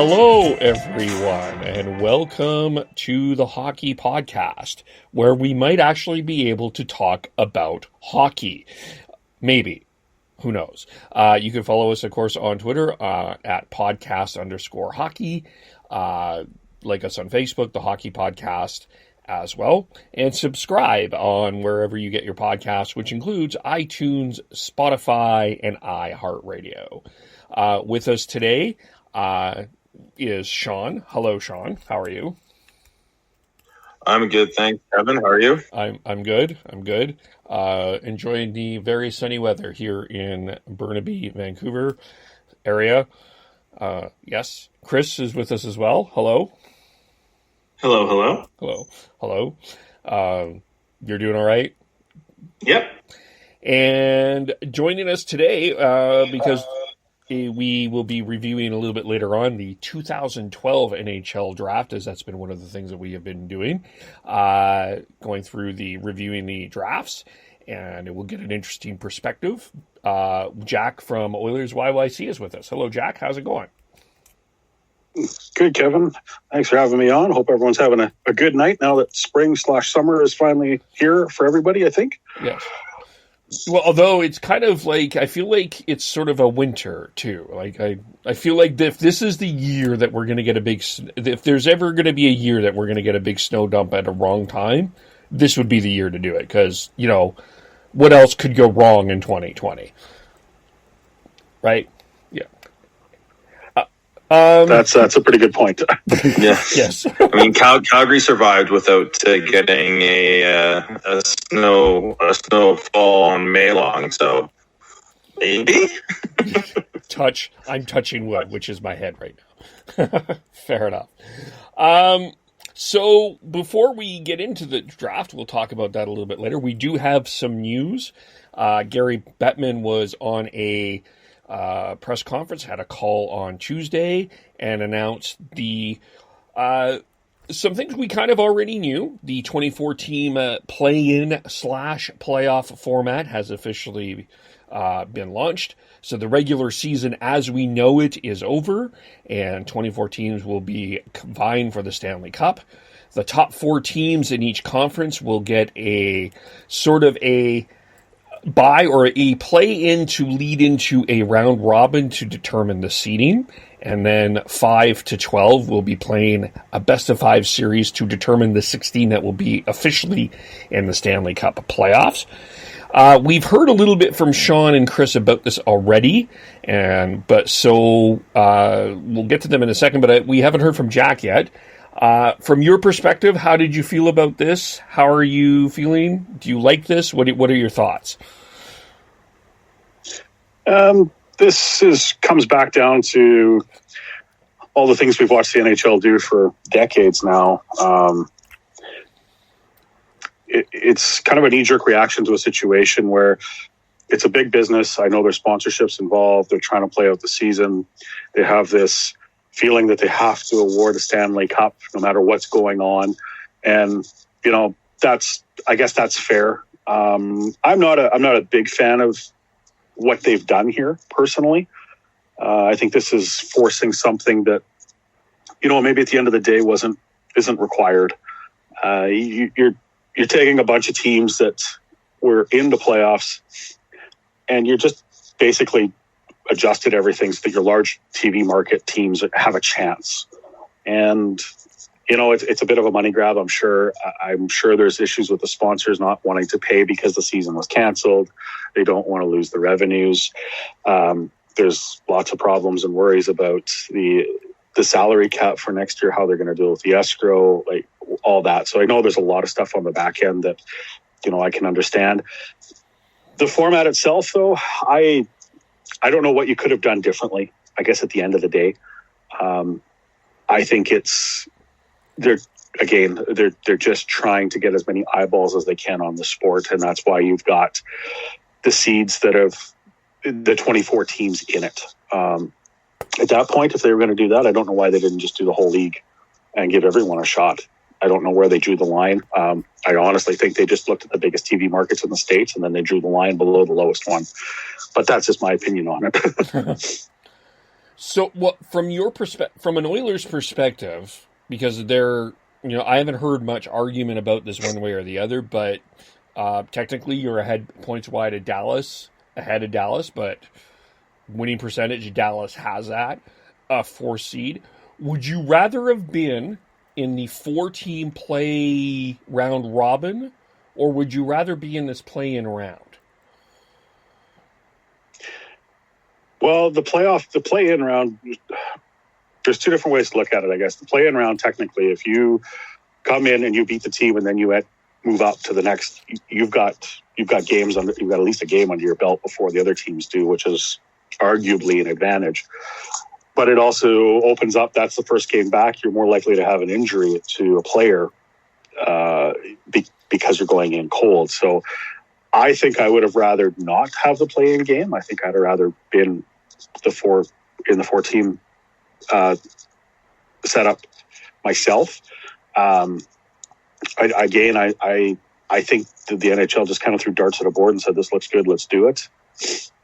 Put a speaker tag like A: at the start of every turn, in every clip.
A: Hello, everyone, and welcome to the Hockey Podcast, where we might actually be able to talk about hockey. Maybe. Who knows? You can follow us, of course, on Twitter at podcast_hockey. Like us on Facebook, the Hockey Podcast as well. And subscribe on wherever you get your podcasts, which includes iTunes, Spotify, and iHeartRadio. With us today is Sean. Hello, Sean. How are you?
B: I'm good, thanks. Devin, how are you?
A: I'm good. Enjoying the very sunny weather here in Burnaby, Vancouver area. Yes, Chris is with us as well. Hello.
B: Hello.
A: You're doing all right?
B: Yep.
A: And joining us today, because we will be reviewing a little bit later on the 2012 NHL Draft, as that's been one of the things that we have been doing, going through reviewing the drafts, and we'll get an interesting perspective. Jack from Oilers YYC is with us. Hello, Jack. How's it going?
C: Good, Kevin. Thanks for having me on. Hope everyone's having a good night now that spring/summer is finally here for everybody, I think.
A: Yes. Well, although it's kind of like, I feel like it's sort of a winter too. Like I feel like if this is the year that we're going to get if there's ever going to be a year that we're going to get a big snow dump at a wrong time, this would be the year to do it. Because, what else could go wrong in 2020? Right? Yeah.
C: That's a pretty good point.
B: Yeah.
A: Yes.
B: I mean, Calgary survived without getting a snowfall on May long, so maybe.
A: I'm touching wood, which is my head right now. Fair enough. So before we get into the draft, we'll talk about that a little bit later. We do have some news. Gary Bettman was on a press conference, had a call on Tuesday, and announced some things we kind of already knew. The 24-team play-in/playoff format has officially been launched. So the regular season as we know it is over, and 24 teams will be vying for the Stanley Cup. The top 4 teams in each conference will get a sort of a bye or a play-in to lead into a round robin to determine the seeding. And then 5 to 12 will be playing a best-of-5 series to determine the 16 that will be officially in the Stanley Cup playoffs. We've heard a little bit from Sean and Chris about this already, but we'll get to them in a second, but we haven't heard from Jack yet. From your perspective, how did you feel about this? How are you feeling? Do you like this? What are your thoughts?
C: This comes back down to all the things we've watched the NHL do for decades now. It's kind of a knee-jerk reaction to a situation where it's a big business. I know there's sponsorships involved. They're trying to play out the season. They have this feeling that they have to award a Stanley Cup no matter what's going on. And, I guess that's fair. I'm not a big fan of what they've done here personally. I think this is forcing something that, maybe at the end of the day isn't required. You're taking a bunch of teams that were in the playoffs and you're just basically adjusted everything so that your large TV market teams have a chance. And, it's a bit of a money grab, I'm sure. I'm sure there's issues with the sponsors not wanting to pay because the season was canceled. They don't want to lose the revenues. There's lots of problems and worries about the salary cap for next year, how they're going to deal with the escrow, like all that. So I know there's a lot of stuff on the back end that, I can understand. The format itself, though, I don't know what you could have done differently, I guess, at the end of the day. I think they're just trying to get as many eyeballs as they can on the sport. And that's why you've got the seeds that have the 24 teams in it. At that point, if they were going to do that, I don't know why they didn't just do the whole league and give everyone a shot. I don't know where they drew the line. I honestly think they just looked at the biggest TV markets in the States and then they drew the line below the lowest one. But that's just my opinion on it.
A: So, what from your perspective, from an Oilers perspective, because I haven't heard much argument about this one way or the other, but technically you're ahead points wide of Dallas, but winning percentage, Dallas has that, 4 seed. Would you rather have been in the 4-team play round robin, or would you rather be in this play-in round?
C: Well, the play-in round, there's 2 different ways to look at it, I guess. The play-in round, technically, if you come in and you beat the team and then you move up to the next, you've got games you've got at least a game under your belt before the other teams do, which is arguably an advantage. But it also opens up, that's the first game back, you're more likely to have an injury to a player because you're going in cold. So I think I would have rather not have the play-in game. I think I'd have rather been in the 4-team setup myself. I think that the NHL just kind of threw darts at a board and said, this looks good, let's do it.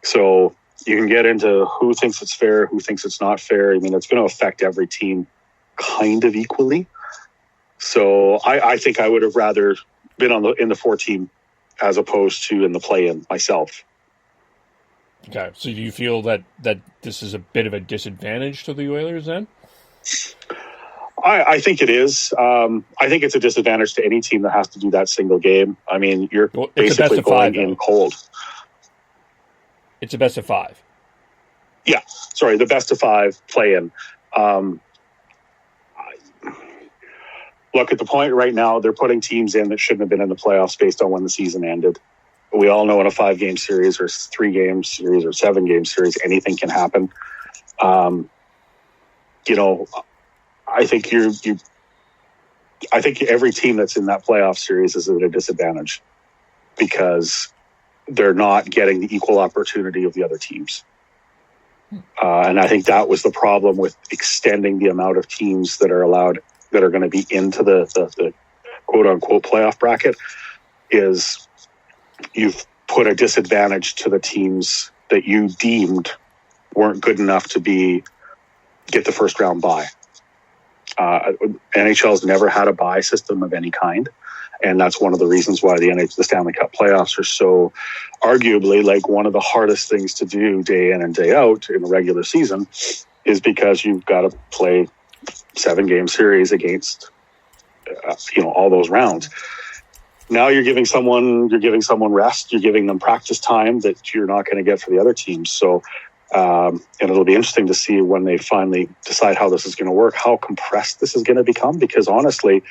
C: So you can get into who thinks it's fair, who thinks it's not fair. I mean, it's going to affect every team kind of equally. So I think I would have rather been in the 4-team as opposed to in the play-in myself.
A: Okay, so do you feel that this is a bit of a disadvantage to the Oilers then?
C: I think it is. I think it's a disadvantage to any team that has to do that single game. I mean, you're basically going in cold.
A: It's a best of 5.
C: Yeah, sorry, the best of 5 play-in. Look, at the point right now, they're putting teams in that shouldn't have been in the playoffs based on when the season ended. We all know in a 5-game series or 3-game series or 7-game series, anything can happen. I think I think every team that's in that playoff series is at a disadvantage because they're not getting the equal opportunity of the other teams. And I think that was the problem with extending the amount of teams that are allowed, that are going to be into the quote unquote playoff bracket, is you've put a disadvantage to the teams that you deemed weren't good enough to get the first round bye. NHL's never had a bye system of any kind. And that's one of the reasons why the Stanley Cup playoffs are so arguably like one of the hardest things to do day in and day out in the regular season, is because you've got to play 7-game series against, all those rounds. Now you're giving someone rest, you're giving them practice time that you're not going to get for the other teams. So, and it'll be interesting to see when they finally decide how this is going to work, how compressed this is going to become, because honestly,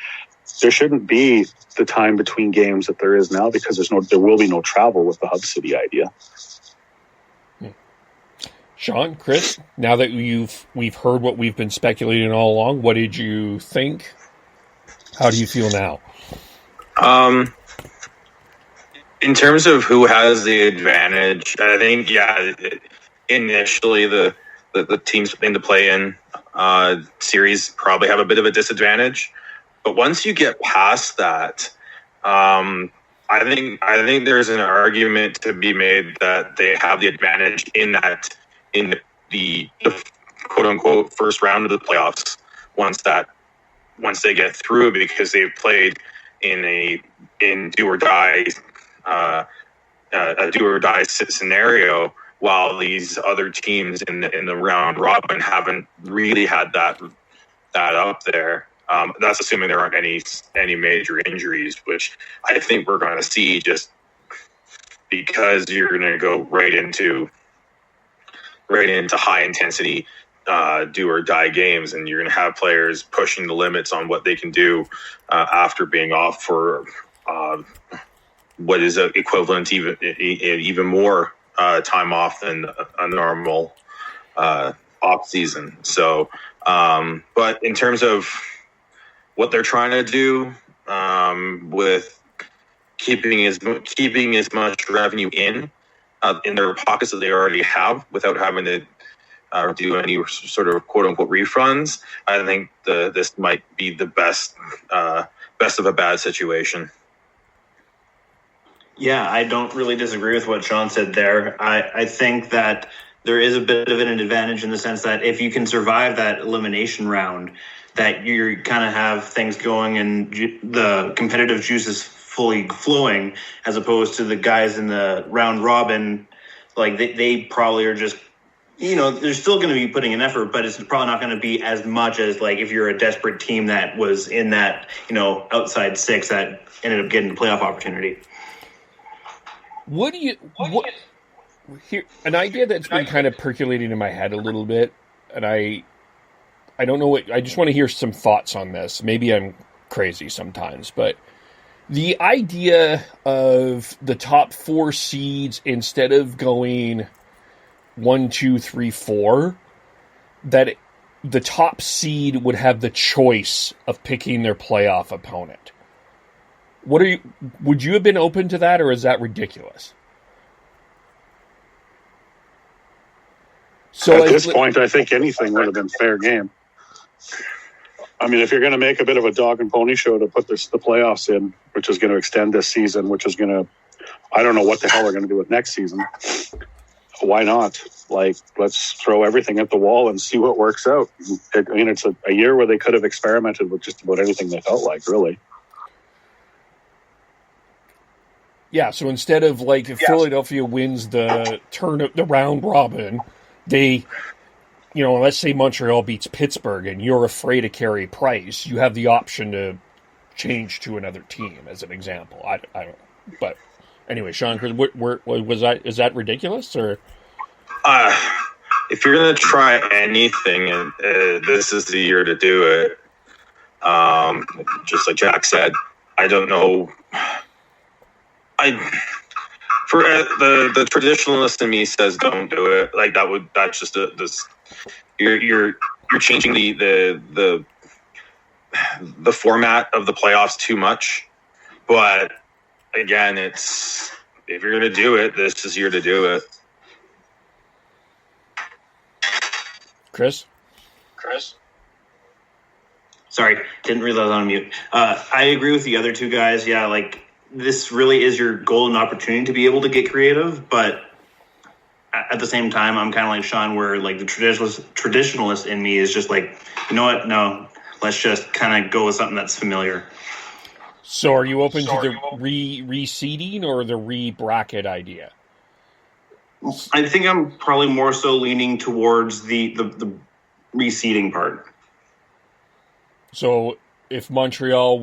C: there shouldn't be the time between games that there is now, because there will be no travel with the hub city idea.
A: Sean, Chris, now that we've heard what we've been speculating all along, what did you think? How do you feel now?
B: In terms of who has the advantage, I think, initially the teams in the play-in series probably have a bit of a disadvantage. But once you get past that, I think there's an argument to be made that they have the advantage in the quote unquote first round of the playoffs. Once they get through, because they've played in do or die scenario, while these other teams in the round robin haven't really had that up there. That's assuming there aren't any major injuries, which I think we're going to see, just because you're going to go right into high intensity do or die games, and you're going to have players pushing the limits on what they can do after being off for what is equivalent even more time off than a normal off season. So, but in terms of what they're trying to do with keeping as much revenue in their pockets that they already have, without having to do any sort of quote unquote refunds, I think this might be the best of a bad situation.
D: Yeah, I don't really disagree with what Sean said there. I think that there is a bit of an advantage in the sense that if you can survive that elimination round, that you kind of have things going and the competitive juice is fully flowing, as opposed to the guys in the round robin, like they probably are just, they're still going to be putting an effort, but it's probably not going to be as much as like if you're a desperate team that was in that, outside six that ended up getting the playoff opportunity.
A: Here, an idea that's been kind of percolating in my head a little bit, and I don't know I just want to hear some thoughts on this. Maybe I'm crazy sometimes, but the idea of the top 4 seeds, instead of going 1, 2, 3, 4, that the top seed would have the choice of picking their playoff opponent. Would you have been open to that, or is that ridiculous?
C: So at this point, I think anything would have been fair game. I mean, if you're going to make a bit of a dog and pony show to put the playoffs in, which is going to extend this season, which is going to, I don't know what the hell they're going to do with next season. Why not? Like, let's throw everything at the wall and see what works out. I mean, it's a year where they could have experimented with just about anything they felt like, really.
A: Yeah, so instead of like if Philadelphia wins the round robin, they, let's say Montreal beats Pittsburgh and you're afraid to carry Price, you have the option to change to another team, as an example. I don't, but anyway, Sean, is that ridiculous, or?
B: If you're gonna try anything, and this is the year to do it, just like Jack said, I don't know. For the traditionalist in me says don't do it. Like that's just this. You're changing the format of the playoffs too much. But again, it's if you're gonna do it, this is year to do it.
A: Chris?
D: Sorry, didn't realize I was on mute. I agree with the other two guys. Yeah, like this really is your golden opportunity to be able to get creative, but at the same time, I'm kind of like Sean, where like the traditionalist in me is just like, you know what? No, let's just kind of go with something that's familiar.
A: So are you open to the reseeding or the re-bracket idea?
D: I think I'm probably more so leaning towards the reseeding part.
A: So if Montreal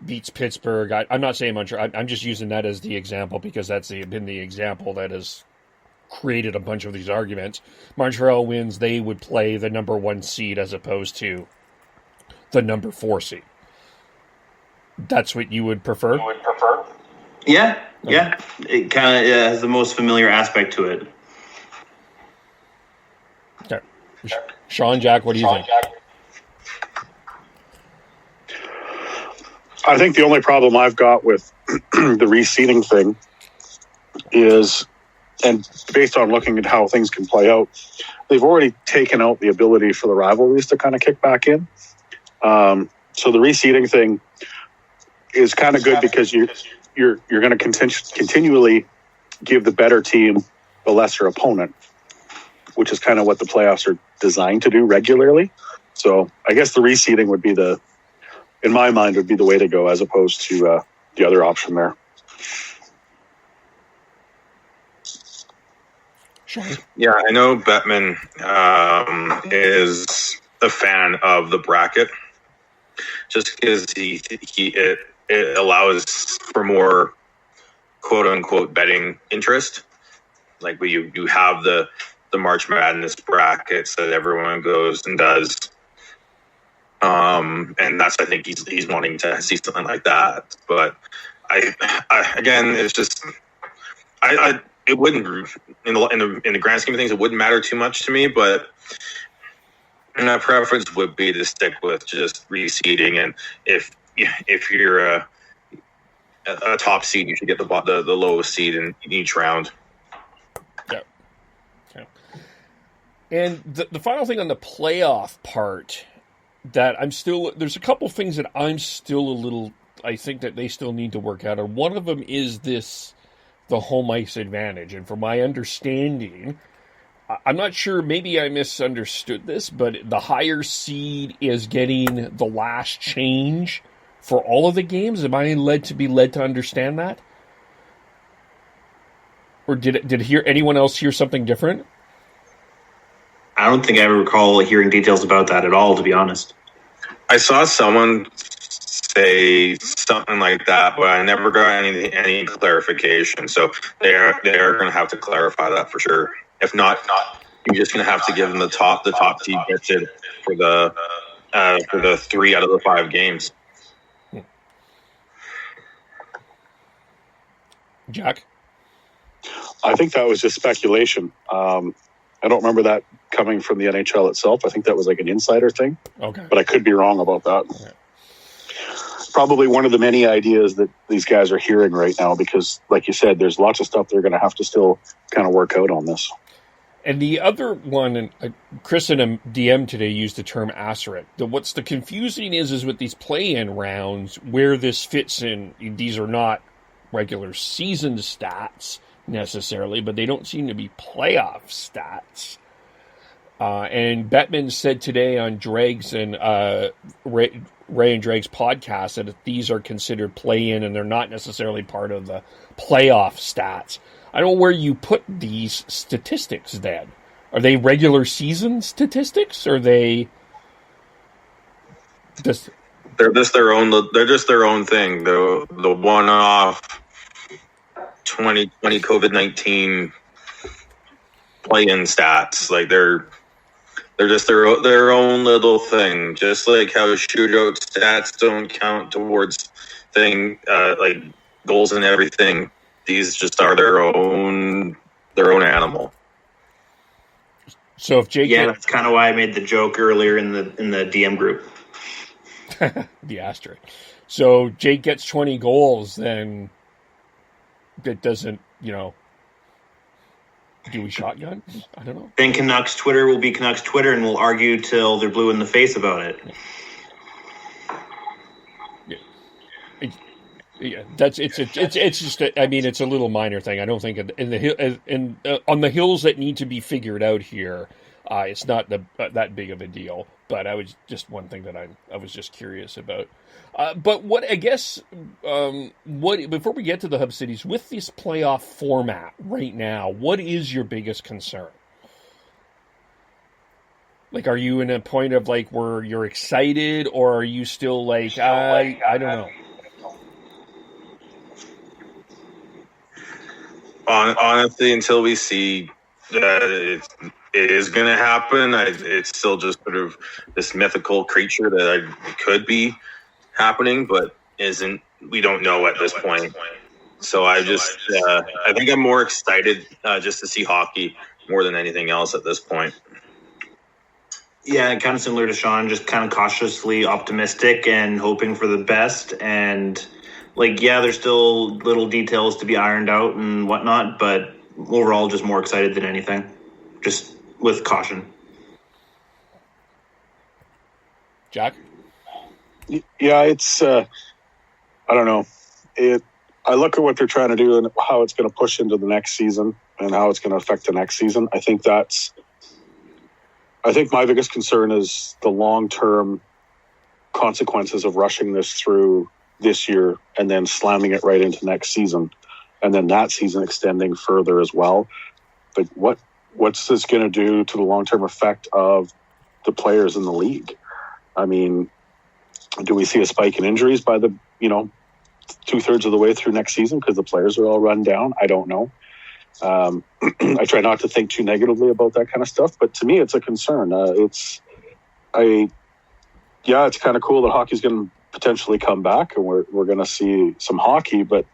A: beats Pittsburgh, I'm not saying Montreal, I'm just using that as the example because that's been the example that has created a bunch of these arguments. Montreal wins, they would play the number 1 seed as opposed to the number 4 seed. That's what you would prefer?
D: Yeah. It kind of has the most familiar aspect to it.
A: Okay. Sean, Jack, what do you think?
C: I think the only problem I've got with the reseeding thing is, and based on looking at how things can play out, they've already taken out the ability for the rivalries to kind of kick back in. So the reseeding thing is kind of good because you're going to continually give the better team the lesser opponent, which is kind of what the playoffs are designed to do regularly. So I guess the reseeding would be in my mind, would be the way to go as opposed to the other option there.
B: Yeah, I know Bettman is a fan of the bracket just because it allows for more quote unquote betting interest. Like you have the March Madness brackets that everyone goes and does. And I think he's wanting to see something like that. But I again, it's just, it wouldn't in the grand scheme of things, it wouldn't matter too much to me. But my preference would be to stick with just reseeding, and if you're a top seed, you should get the lowest seed in each round.
A: Yeah. Okay. And the final thing on the playoff part that there's a couple things that I think that they still need to work out. And one of them is the home ice advantage. And from my understanding, I'm not sure, maybe I misunderstood this, but the higher seed is getting the last change for all of the games. Am I led to understand that? Or did anyone else hear something different?
D: I don't think I ever recall hearing details about that at all, to be honest.
B: I saw someone say something like that, but I never got any clarification. So they're going to have to clarify that for sure. If not, you're just going to have to give them the top team gets it for the 3 out of the 5 games.
A: Jack?
C: I think that was just speculation. I don't remember that coming from the NHL itself. I think that was like an insider thing.
A: Okay.
C: But I could be wrong about that. Okay. Probably one of the many ideas that these guys are hearing right now because, like you said, there's lots of stuff they're going to have to still kind of work out on this.
A: And the other one, and Chris in a DM today used the term asterisk. What's the confusing is with these play-in rounds where this fits in. These are not regular season stats necessarily, but they don't seem to be playoff stats. And Bettman said today on Dregs and Ray and Dregs podcast that these are considered play-in and they're not necessarily part of the playoff stats. I don't know where you put these statistics then. Are they regular season statistics? Or are they just...
B: They're just their own thing. The one-off 2020 COVID-19 play-in stats. Like they're just their own little thing. Just like how shootout stats don't count towards like goals and everything. These just are their own animal.
A: So if Jake,
D: that's kind of why I made the joke earlier in the DM group.
A: The asterisk. So Jake gets 20 goals, then it doesn't, do we shotgun? I don't know.
D: Then Canucks Twitter will be Canucks Twitter, and we'll argue till they're blue in the face about it.
A: Yeah, it's just it's a little minor thing. I don't think on the hills that need to be figured out here, it's not that big of a deal. But I was just one thing that I was just curious about. But what I guess before we get to the hub cities with this playoff format right now, what is your biggest concern? Like, are you in a point of like where you're excited, or are you still like I don't know?
B: Honestly, until we see that it is going to happen, it's still just sort of this mythical creature that could be happening, but isn't. We don't know at this point. So I think I'm more excited just to see hockey more than anything else at this point.
D: Yeah, kind of similar to Sean, just kind of cautiously optimistic and hoping for the best. And there's still little details to be ironed out and whatnot, but overall just more excited than anything, just with caution.
A: Jack?
C: Yeah, it's, I don't know. I look at what they're trying to do and how it's going to push into the next season and how it's going to affect the next season. I think my biggest concern is the long-term consequences of rushing this through this year and then slamming it right into next season, and then that season extending further as well. Like what's this going to do to the long-term effect of the players in the league? I mean, do we see a spike in injuries by the 2/3 of the way through next season because the players are all run down? I don't know. I try not to think too negatively about that kind of stuff, but to me, it's a concern. It's kind of cool that hockey's going to potentially come back and we're going to see some hockey, but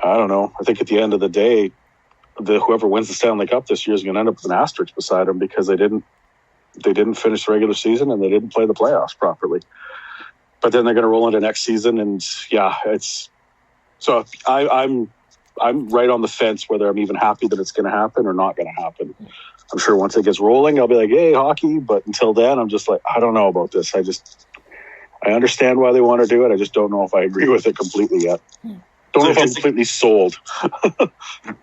C: I don't know. I think at the end of the day, whoever wins the Stanley Cup this year is going to end up with an asterisk beside them because they didn't finish the regular season and they didn't play the playoffs properly. But then they're going to roll into next season, and it's so I'm right on the fence whether I'm even happy that it's going to happen or not going to happen. I'm sure once it gets rolling, I'll be like, "Hey, hockey!" But until then, I'm just like, I don't know about this. I understand why they want to do it. I just don't know if I agree with it completely yet. Don't know if I'm completely sold.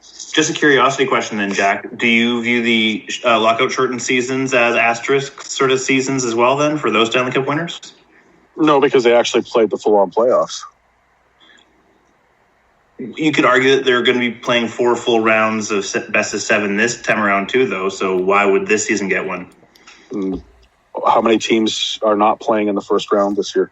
D: Just a curiosity question then, Jack. Do you view the lockout shortened seasons as asterisk sort of seasons as well then for those Stanley Cup winners?
C: No, because they actually played the full-on playoffs.
D: You could argue that they're going to be playing 4 full rounds of best of 7 this time around too, though. So why would this season get one?
C: How many teams are not playing in the first round this year?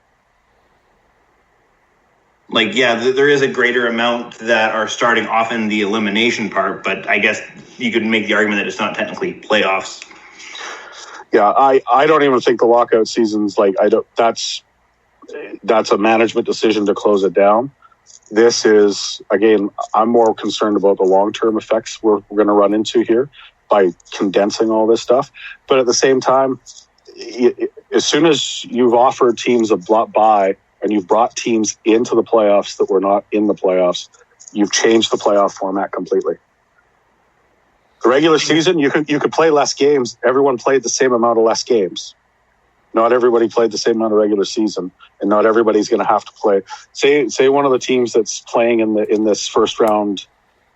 D: Like, yeah, there is a greater amount that are starting off in the elimination part, but I guess you could make the argument that it's not technically playoffs.
C: Yeah, I don't even think the lockout season's that's a management decision to close it down. This is, again, I'm more concerned about the long-term effects we're going to run into here by condensing all this stuff. But at the same time, as soon as you've offered teams a bye and you've brought teams into the playoffs that were not in the playoffs, you've changed the playoff format completely. The regular season, you could play less games. Everyone played the same amount of less games. Not everybody played the same amount of regular season, and not everybody's going to have to play. Say one of the teams that's playing in this first round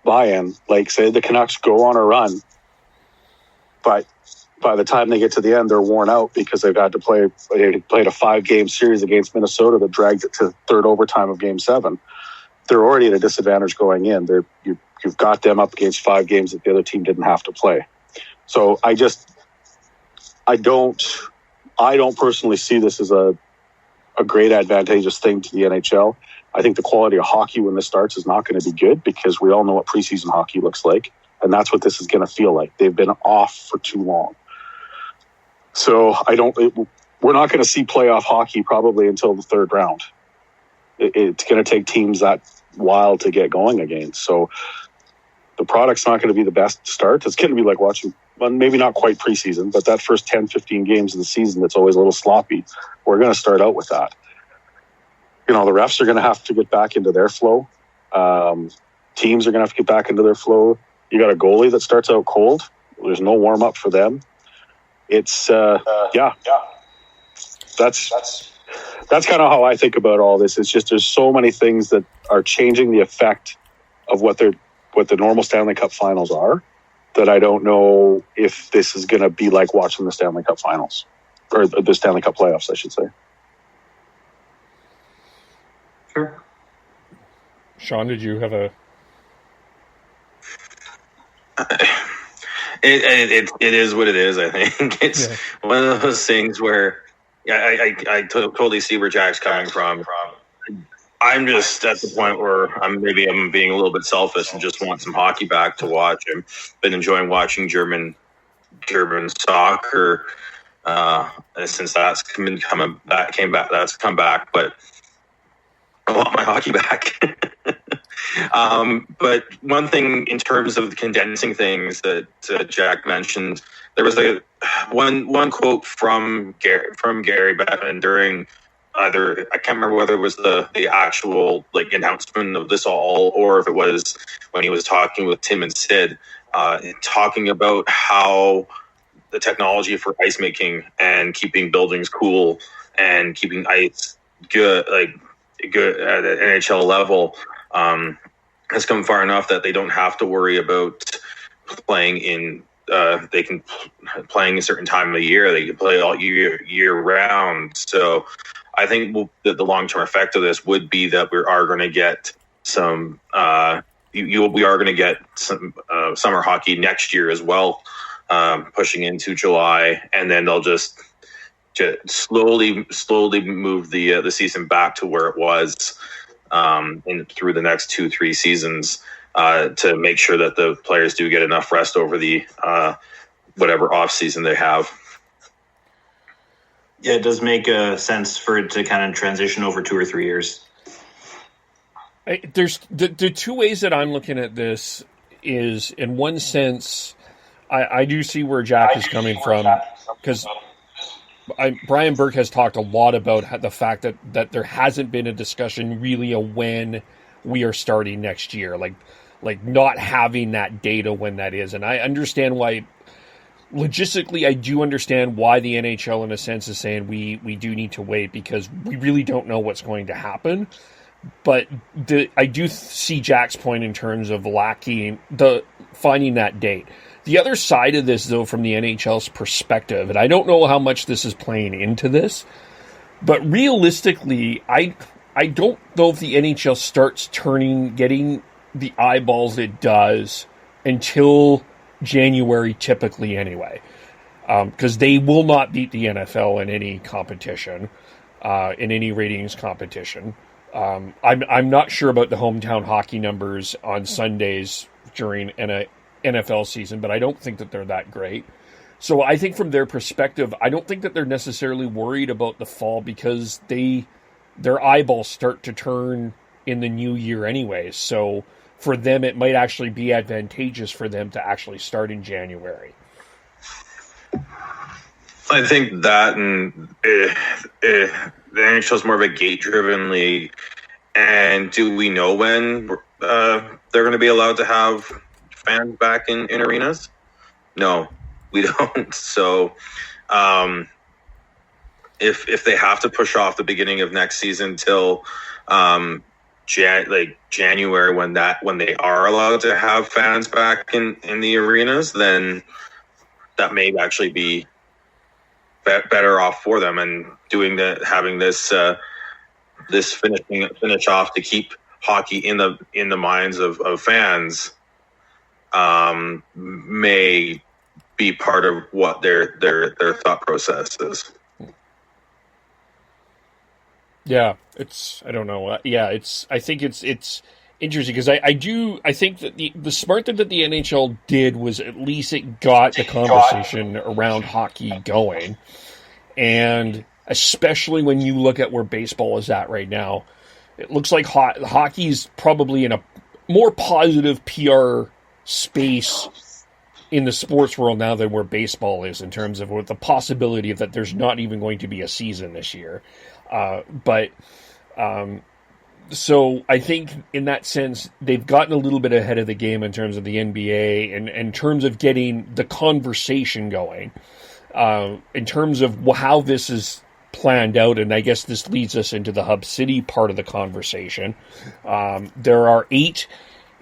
C: buy-in, like say the Canucks go on a run, but by the time they get to the end, they're worn out because they've had to play. They played a 5-game series against Minnesota that dragged it to third overtime of Game 7. They're already at a disadvantage going in. You've got them up against 5 games that the other team didn't have to play. So I don't personally see this as a great advantageous thing to the NHL. I think the quality of hockey when this starts is not going to be good because we all know what preseason hockey looks like, and that's what this is going to feel like. They've been off for too long. So we're not going to see playoff hockey probably until the third round. It's going to take teams that while to get going again. So the product's not going to be the best start. It's going to be like watching, well, maybe not quite preseason, but that first 10, 15 games of the season that's always a little sloppy. We're going to start out with that. The refs are going to have to get back into their flow. Teams are going to have to get back into their flow. You got a goalie that starts out cold. There's no warm up for them. It's that's kind of how I think about all this. It's just there's so many things that are changing the effect of what the normal Stanley Cup finals are that I don't know if this is going to be like watching the Stanley Cup finals or the Stanley Cup playoffs, I should say.
D: Sure.
A: Sean, did you have a...
B: It is what it is. I think it's one of those things where I totally see where Jack's coming from. I'm just at the point where I'm being a little bit selfish and just want some hockey back to watch. I've been enjoying watching German soccer since that's come back, but I want my hockey back. But one thing in terms of condensing things that Jack mentioned, there was one quote from Gary Bettman during either, I can't remember whether it was the actual announcement of this all or if it was when he was talking with Tim and Sid, talking about how the technology for ice making and keeping buildings cool and keeping ice good at an NHL level has come far enough that they don't have to worry about playing in. They can playing a certain time of the year. They can play all year round. So I think the long-term effect of this would be that we are going to get some. We are going to get some summer hockey next year as well, pushing into July, and then they'll just slowly move the season back to where it was through the next 2-3 seasons to make sure that the players do get enough rest over the whatever off season they have.
D: Yeah, it does make sense for it to kind of transition over 2 or 3 years.
A: There's the two ways that I'm looking at this is, in one sense, I do see where Jack is coming from, because Brian Burke has talked a lot about the fact that there hasn't been a discussion really of when we are starting next year, like not having that data when that is. And I understand why, logistically, I do understand why the NHL in a sense is saying we do need to wait, because we really don't know what's going to happen. But I do see Jack's point in terms of finding that date. The other side of this, though, from the NHL's perspective, and I don't know how much this is playing into this, but realistically, I don't know if the NHL starts getting the eyeballs it does until January, typically anyway, because they will not beat the NFL in any competition, in any ratings competition. I'm not sure about the hometown hockey numbers on Sundays during an NFL season, but I don't think that they're that great. So I think from their perspective, I don't think that they're necessarily worried about the fall because their eyeballs start to turn in the new year anyways. So for them, it might actually be advantageous for them to actually start in January.
B: I think that and the NHL is more of a gate-driven league. And do we know when they're going to be allowed to have fans back in arenas? No, we don't. So if they have to push off the beginning of next season till January when they are allowed to have fans back in the arenas, then that may actually be better off for them, and having this finish off to keep hockey in the minds of fans may be part of what their thought process is.
A: Yeah, I don't know. Yeah, I think it's interesting because I think that the smart thing that the NHL did was at least it got the conversation around hockey going. And especially when you look at where baseball is at right now, it looks like hockey's probably in a more positive PR space in the sports world now than where baseball is in terms of the possibility of that there's not even going to be a season this year. So I think in that sense, they've gotten a little bit ahead of the game in terms of the NBA and in terms of getting the conversation going, in terms of how this is planned out. And I guess this leads us into the Hub City part of the conversation. There are 8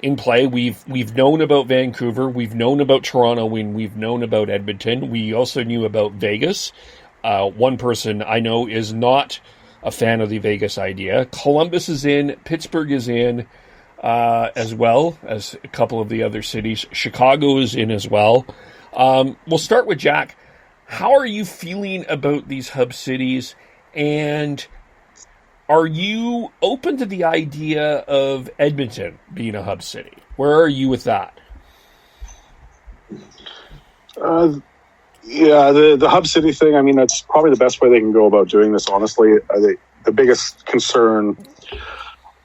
A: in play. We've known about Vancouver. We've known about Toronto, and we've known about Edmonton. We also knew about Vegas. One person I know is not a fan of the Vegas idea. Columbus is in. Pittsburgh is in, as well as a couple of the other cities. Chicago is in as well. We'll start with Jack. How are you feeling about these hub cities? And are you open to the idea of Edmonton being a hub city? Where are you with that?
C: Yeah, the hub city thing, I mean, that's probably the best way they can go about doing this, honestly. The biggest concern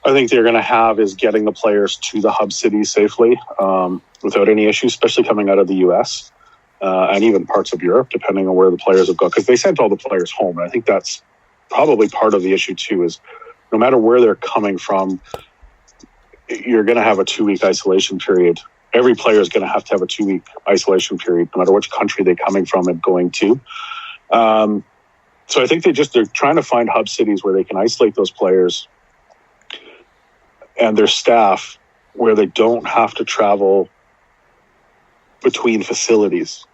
C: I think they're going to have is getting the players to the hub cities safely without any issues, especially coming out of the U.S. And even parts of Europe, depending on where the players have gone, because they sent all the players home. And I think that's probably part of the issue, too, is no matter where they're coming from, you're going to have a 2-week isolation period. Every player is going to have a 2-week isolation period, no matter which country they're coming from and going to. So I think they're trying to find hub cities where they can isolate those players and their staff, where they don't have to travel between facilities.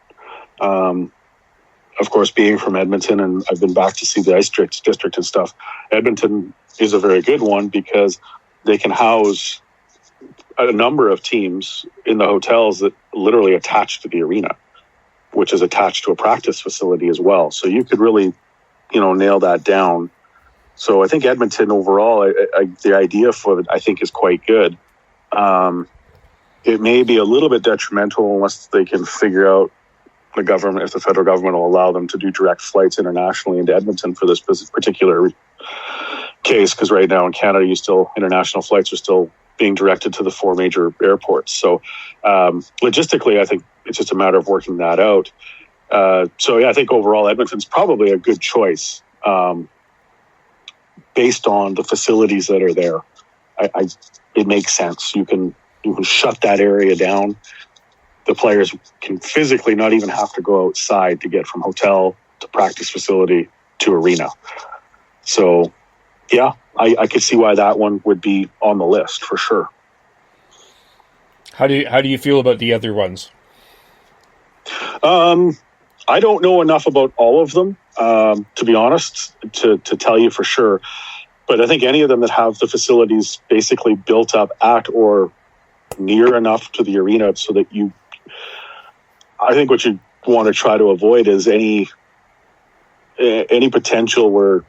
C: Of course, being from Edmonton, and I've been back to see the ice district and stuff, Edmonton is a very good one because they can house a number of teams in the hotels that literally attach to the arena, which is attached to a practice facility as well. So you could really, nail that down. So I think Edmonton overall, the idea for it, I think, is quite good. It may be a little bit detrimental unless they can figure out if the federal government will allow them to do direct flights internationally into Edmonton for this particular case. Because right now in Canada, international flights are still being directed to the 4 major airports. So logistically, I think it's just a matter of working that out. I think overall Edmonton's probably a good choice based on the facilities that are there. It makes sense. You can shut that area down. The players can physically not even have to go outside to get from hotel to practice facility to arena. So, yeah, I could see why that one would be on the list for sure.
A: How do you feel about the other ones?
C: I don't know enough about all of them, to be honest, to tell you for sure. But I think any of them that have the facilities basically built up at or near enough to the arena so that I think what you want to try to avoid is any potential where,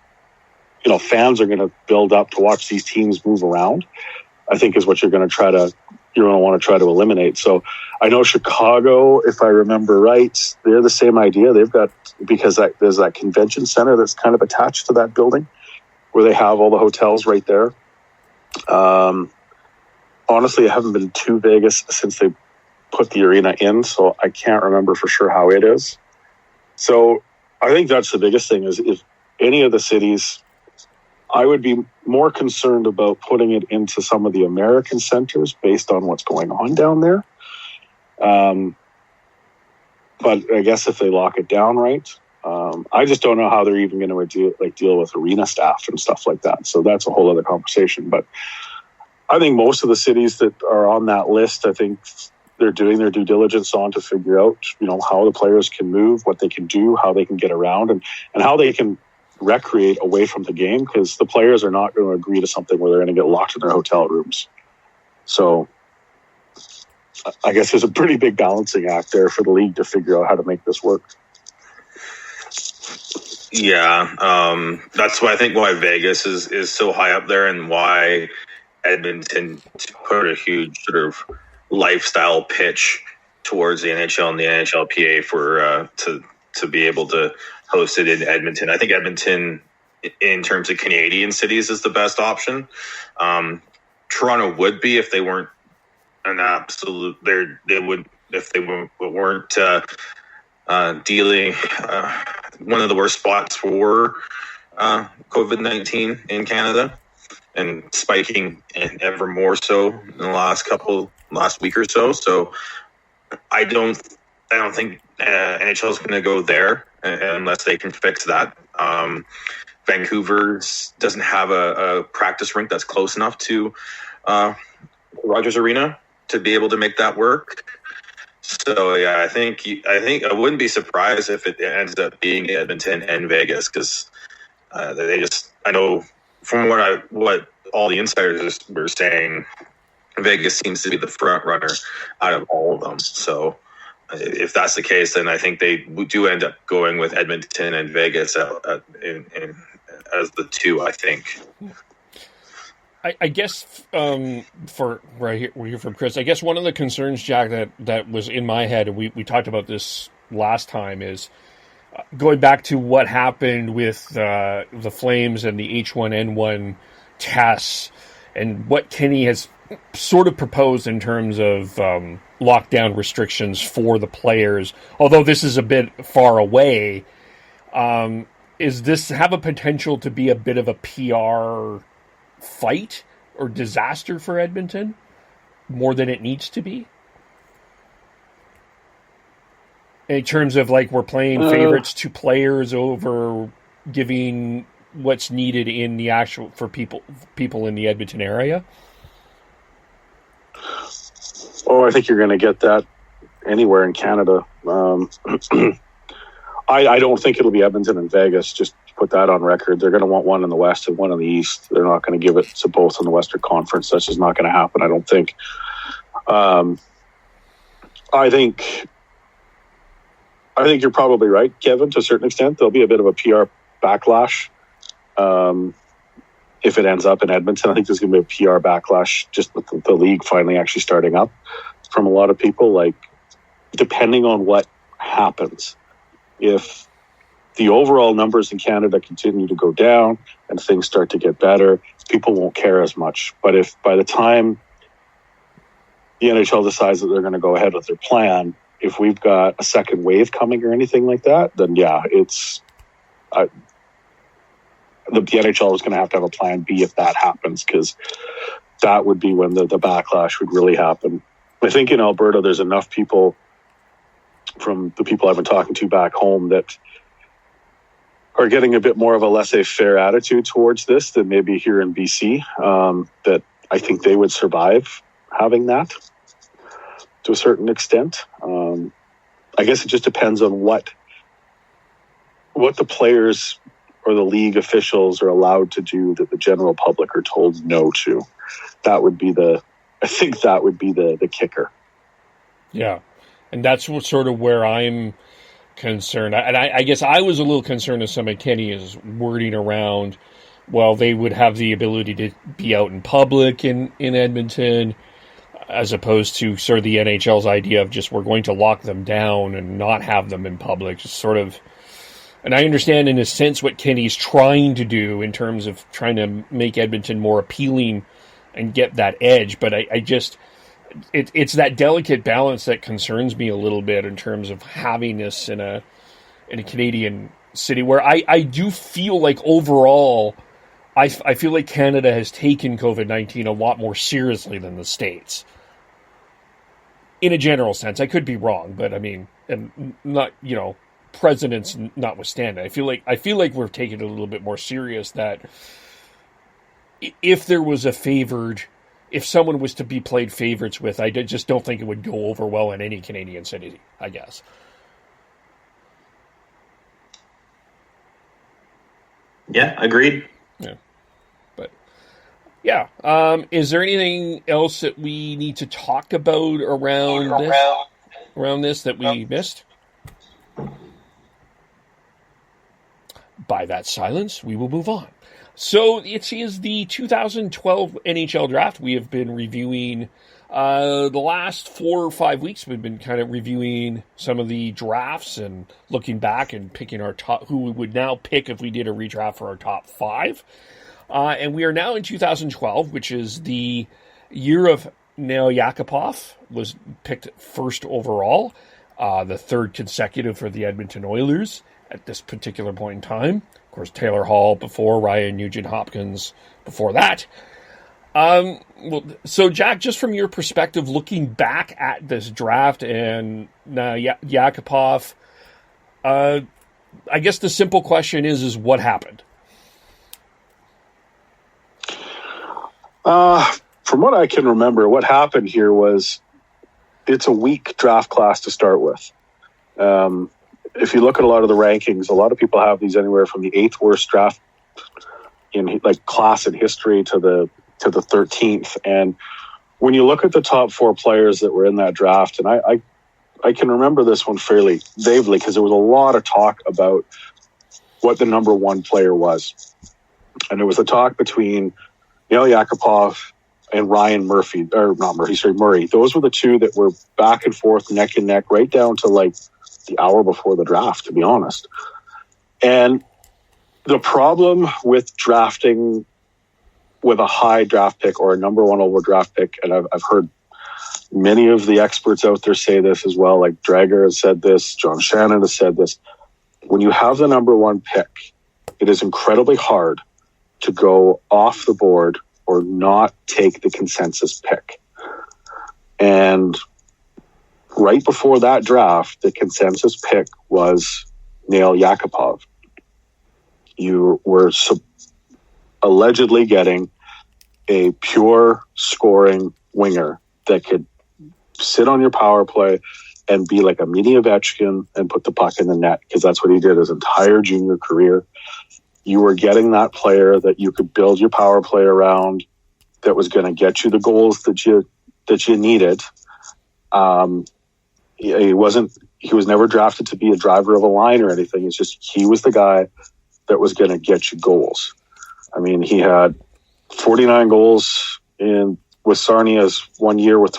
C: fans are going to build up to watch these teams move around, I think is what you're going to want to try to eliminate. So I know Chicago, if I remember right, they're the same idea. They've got, because there's that convention center that's kind of attached to that building where they have all the hotels right there. Honestly, I haven't been to Vegas since they put the arena in, so I can't remember for sure how it is. So I think that's the biggest thing is if any of the cities, I would be more concerned about putting it into some of the American centers based on what's going on down there. But I guess if they lock it down right, I just don't know how they're even going to deal with arena staff and stuff like that. So that's a whole other conversation. But I think most of the cities that are on that list, I think they're doing their due diligence on to figure out, how the players can move, what they can do, how they can get around, and how they can recreate away from the game, because the players are not going to agree to something where they're going to get locked in their hotel rooms. So I guess there's a pretty big balancing act there for the league to figure out how to make this work.
B: Yeah, that's why I think why Vegas is so high up there, and why Edmonton put a huge sort of lifestyle pitch towards the NHL and the NHLPA for to be able to host it in Edmonton. I think Edmonton, in terms of Canadian cities, is the best option. Toronto would be if they weren't an absolute. They would if they weren't dealing one of the worst spots for COVID-19 in Canada, and spiking and ever more so in the last week or so. So I don't think NHL is going to go there unless they can fix that. Vancouver doesn't have a practice rink that's close enough to Rogers Arena to be able to make that work. So yeah, I think I wouldn't be surprised if it ends up being Edmonton and Vegas, because I know from what all the insiders were saying, Vegas seems to be the front runner out of all of them. So if that's the case, then I think they do end up going with Edmonton and Vegas as the two, I think.
A: I guess for right here, we're here from Chris. I guess one of the concerns, Jack, that was in my head, and we talked about this last time, is going back to what happened with the Flames and the H1N1 tests, and what Kenny has sort of proposed in terms of lockdown restrictions for the players. Although this is a bit far away, is this have a potential to be a bit of a PR fight or disaster for Edmonton more than it needs to be? In terms of we're playing favorites to players over giving what's needed in the actual for people in the Edmonton area.
C: Oh, I think you're going to get that anywhere in Canada. I don't think it'll be Edmonton and Vegas. Just put that on record. They're going to want one in the West and one in the East. They're not going to give it to both in the Western Conference. That's just not going to happen, I don't think. I think you're probably right, Kevin, to a certain extent. There'll be a bit of a PR backlash if it ends up in Edmonton. I think there's going to be a PR backlash just with the league finally actually starting up from a lot of people. Depending on what happens, if the overall numbers in Canada continue to go down and things start to get better, people won't care as much. But if by the time the NHL decides that they're going to go ahead with their plan, if we've got a second wave coming or anything like that, then yeah, the NHL is going to have a plan B if that happens, because that would be when the backlash would really happen. I think in Alberta, there's enough people from the people I've been talking to back home that are getting a bit more of a laissez-faire attitude towards this than maybe here in BC, that I think they would survive having that to a certain extent. I guess it just depends on what the players or the league officials are allowed to do that the general public are told no to. I think that would be the kicker.
A: Yeah. And that's sort of where I'm concerned. And I guess I was a little concerned with some of Kenny's wording around, well, they would have the ability to be out in public in Edmonton, as opposed to sort of the NHL's idea of just we're going to lock them down and not have them in public. Just sort of, and I understand in a sense what Kenny's trying to do in terms of trying to make Edmonton more appealing and get that edge, but I just, it's that delicate balance that concerns me a little bit in terms of having this in a Canadian city where I do feel like overall, I feel like Canada has taken COVID-19 a lot more seriously than the States. In a general sense, I could be wrong, but I mean, and not, presidents notwithstanding, I feel like we're taking it a little bit more serious. That if there was if someone was to be played favorites with, I just don't think it would go over well in any Canadian city, I guess.
D: Yeah, agreed.
A: Yeah. But, yeah. Is there anything else that we need to talk about around this that we missed? By that silence, we will move on. So it is the 2012 NHL Draft. We have been reviewing the last 4 or 5 weeks. We've been kind of reviewing some of the drafts and looking back and picking our top, who we would now pick if we did a redraft for our top 5. And we are now in 2012, which is the year of Nail Yakupov, was picked first overall, the third consecutive for the Edmonton Oilers at this particular point in time. Of course, Taylor Hall before, Ryan Nugent-Hopkins before that. So, Jack, just from your perspective, looking back at this draft and Yakupov, I guess the simple question is what happened?
C: From what I can remember, what happened here was it's a weak draft class to start with. If you look at a lot of the rankings, a lot of people have these anywhere from the 8th worst draft in class in history to the 13th. And when you look at the top 4 players that were in that draft, and I can remember this one fairly vaguely because there was a lot of talk about what the number 1 player was. And there was a talk between Nail Yakupov and Murray. Those were the two that were back and forth, neck and neck, right down to the hour before the draft, to be honest. And the problem with drafting with a high draft pick or a number 1 overall draft pick, and I've heard many of the experts out there say this as well, like Drager has said this, John Shannon has said this. When you have the number 1 pick, it is incredibly hard to go off the board or not take the consensus pick. And right before that draft, the consensus pick was Nail Yakupov. You were allegedly getting a pure scoring winger that could sit on your power play and be like a mini Ovechkin and put the puck in the net, because that's what he did his entire junior career. You were getting that player that you could build your power play around, that was going to get you the goals that you needed. He was never drafted to be a driver of a line or anything. It's just he was the guy that was going to get you goals. I mean, he had 49 goals with Sarnia's 1 year with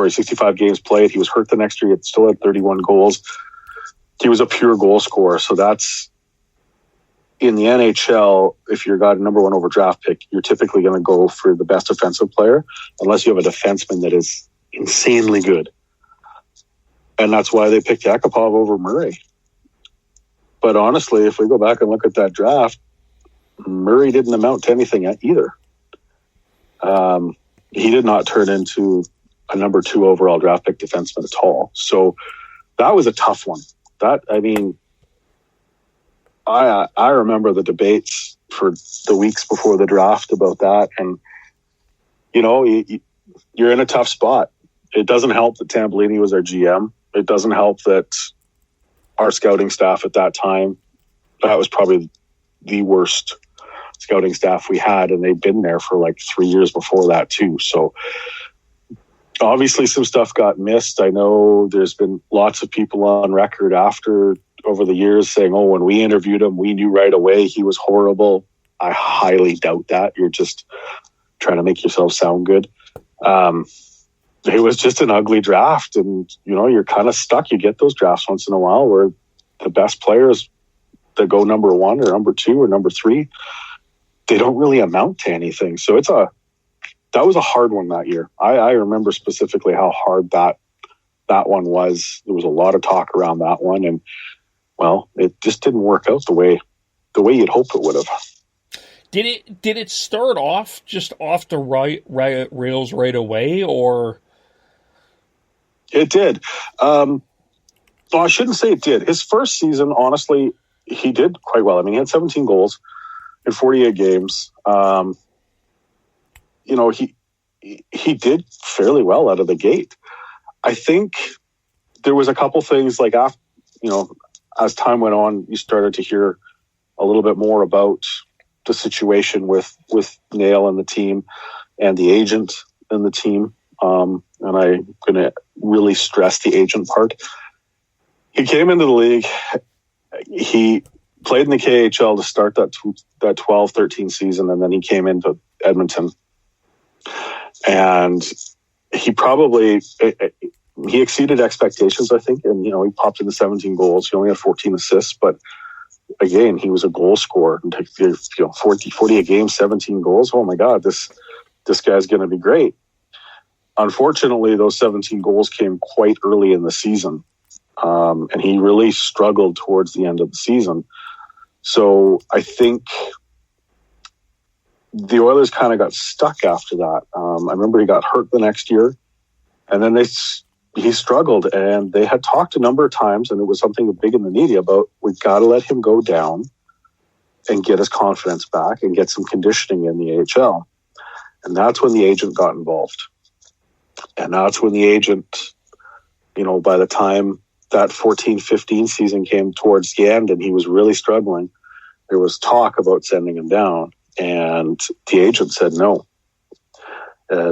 C: 65 games played. He was hurt the next year. He still had 31 goals. He was a pure goal scorer. So that's, in the NHL, if you've got a number 1 over draft pick, you're typically going to go for the best offensive player, unless you have a defenseman that is insanely good. And that's why they picked Yakupov over Murray. But honestly, if we go back and look at that draft, Murray didn't amount to anything either. He did not turn into a number 2 overall draft pick defenseman at all. So that was a tough one. I remember the debates for the weeks before the draft about that, and you're in a tough spot. It doesn't help that Tambellini was our GM. It doesn't help that our scouting staff at that time, that was probably the worst scouting staff we had, and they'd been there for like 3 years before that too. So obviously some stuff got missed. I know there's been lots of people on record over the years saying, oh, when we interviewed him, we knew right away he was horrible. I highly doubt that. You're just trying to make yourself sound good. It was just an ugly draft, and you're kind of stuck. You get those drafts once in a while where the best players that go number 1 or number 2 or number 3, they don't really amount to anything. So that was a hard one that year. I remember specifically how hard that one was. There was a lot of talk around that one, and well, it just didn't work out the way you'd hope it would have.
A: Did it start off just off the right rails right away, or?
C: It did. Well, I shouldn't say it did. His first season, honestly, he did quite well. I mean, he had 17 goals in 48 games. He did fairly well out of the gate. I think there was a couple things like after, as time went on, you started to hear a little bit more about the situation with Nail and the team and the agent and the team. And I'm going to really stress the agent part. He came into the league. He played in the KHL to start that 12-13 season, and then he came into Edmonton. And he exceeded expectations, I think. And, he popped into 17 goals. He only had 14 assists, but again, he was a goal scorer. And 40 a game, 17 goals. Oh my God, this guy's going to be great. Unfortunately, those 17 goals came quite early in the season. And he really struggled towards the end of the season. So I think the Oilers kind of got stuck after that. I remember he got hurt the next year, and then he struggled, and they had talked a number of times, and it was something big in the media about, we got to let him go down and get his confidence back and get some conditioning in the AHL. And that's when the agent got involved. And that's when the agent, by the time that 14-15 season came towards the end and he was really struggling, there was talk about sending him down. And the agent said no.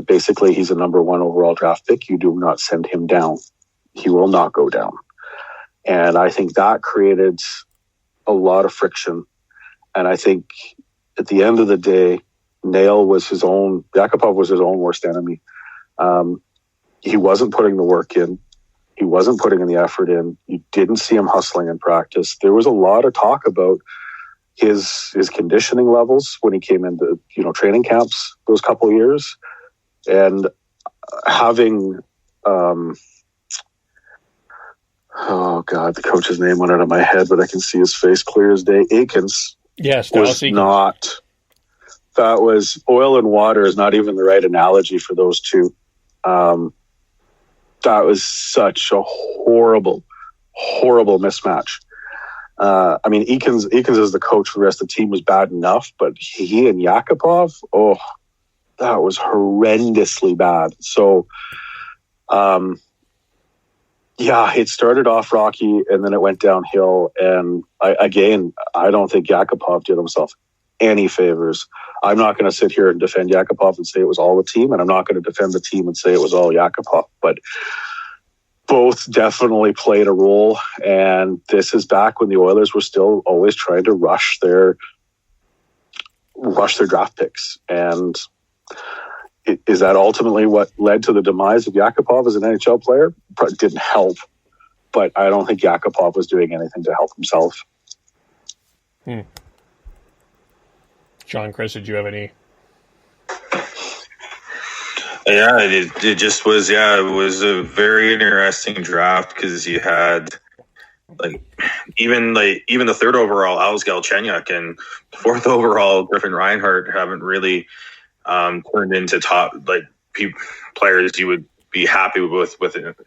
C: Basically, he's a number 1 overall draft pick. You do not send him down. He will not go down. And I think that created a lot of friction. And I think at the end of the day, Yakupov was his own worst enemy. He wasn't putting the work in. He wasn't putting in the effort in. You didn't see him hustling in practice. There was a lot of talk about his conditioning levels when he came into training camps those couple of years, and having oh God, the coach's name went out of my head, but I can see his face clear as day. Aikens,
A: yes,
C: was not. That was oil and water is not even the right analogy for those two. That was such a horrible mismatch. I mean, Eakins as the coach for the rest of the team was bad enough, but he and Yakupov, that was horrendously bad. So, it started off rocky and then it went downhill. And I don't think Yakupov did himself any favors. I'm not going to sit here and defend Yakupov and say it was all the team, and I'm not going to defend the team and say it was all Yakupov, but both definitely played a role. And this is back when the Oilers were still always trying to rush their draft picks. And is that ultimately what led to the demise of Yakupov as an NHL player? Probably didn't help, but I don't think Yakupov was doing anything to help himself.
A: John, Chris, did you have any?
B: Yeah, it just was. Yeah, it was a very interesting draft because you had even the 3rd overall Alex Galchenyuk and 4th overall Griffin Reinhart haven't really turned into top players you would be happy with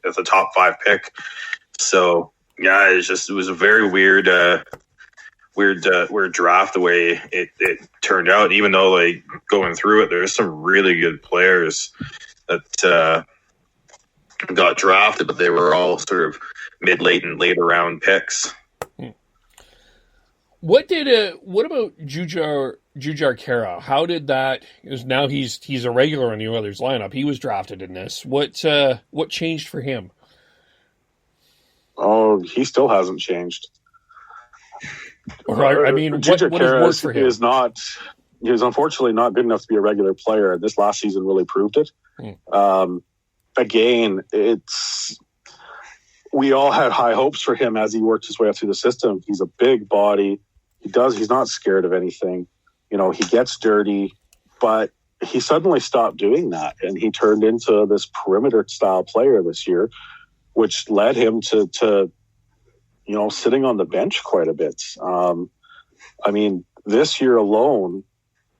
B: as a top 5 pick. So yeah, it was a very weird weird draft the way it turned out. Even though like going through it, there's some really good players that got drafted, but they were all sort of mid, late, and later round picks.
A: What about Jujar Kara? How did that? Because now he's a regular in the Oilers lineup. He was drafted in this. What changed for him?
C: Oh, he still hasn't changed.
A: I mean, what has worked for him?
C: He was unfortunately not good enough to be a regular player. This last season really proved it. Again, we all had high hopes for him as he worked his way up through the system. He's a big body. He's not scared of anything. You know, he gets dirty, but he suddenly stopped doing that. And he turned into this perimeter style player this year, which led him to sitting on the bench quite a bit. I mean, this year alone,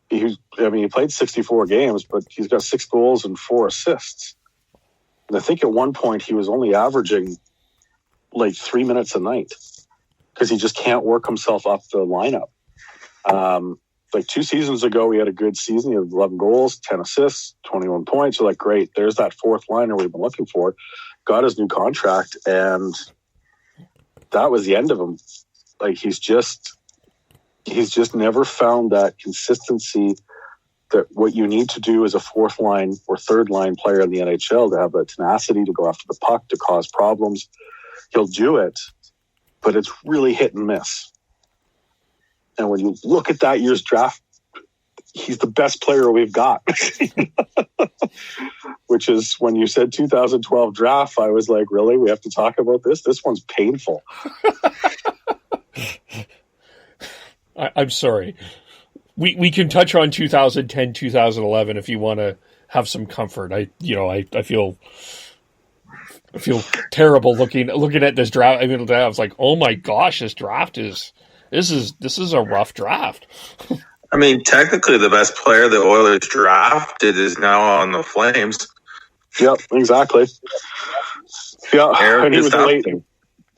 C: he played 64 games, but he's got 6 goals and 4 assists. And I think at one point he was only averaging like 3 minutes a night because he just can't work himself up the lineup. Like 2 seasons ago, he had a good season. He had 11 goals, 10 assists, 21 points. You're like, great, there's that fourth liner we've been looking for. Got his new contract, and that was the end of him. Like he's just never found that consistency that what you need to do as a fourth line or third line player in the NHL to have the tenacity to go after the puck, to cause problems. He'll do it, but it's really hit and miss. And when you look at that year's draft, he's the best player we've got. Which is when you said 2012 draft, I was like, really? We have to talk about this? This one's painful.
A: I'm sorry. We can touch on 2010, 2011 if you want to have some comfort. I feel terrible looking at this draft. I mean, I was like, oh my gosh, this is a rough draft.
B: I mean, technically, the best player the Oilers drafted is now on the Flames.
C: Yep, exactly. Yeah,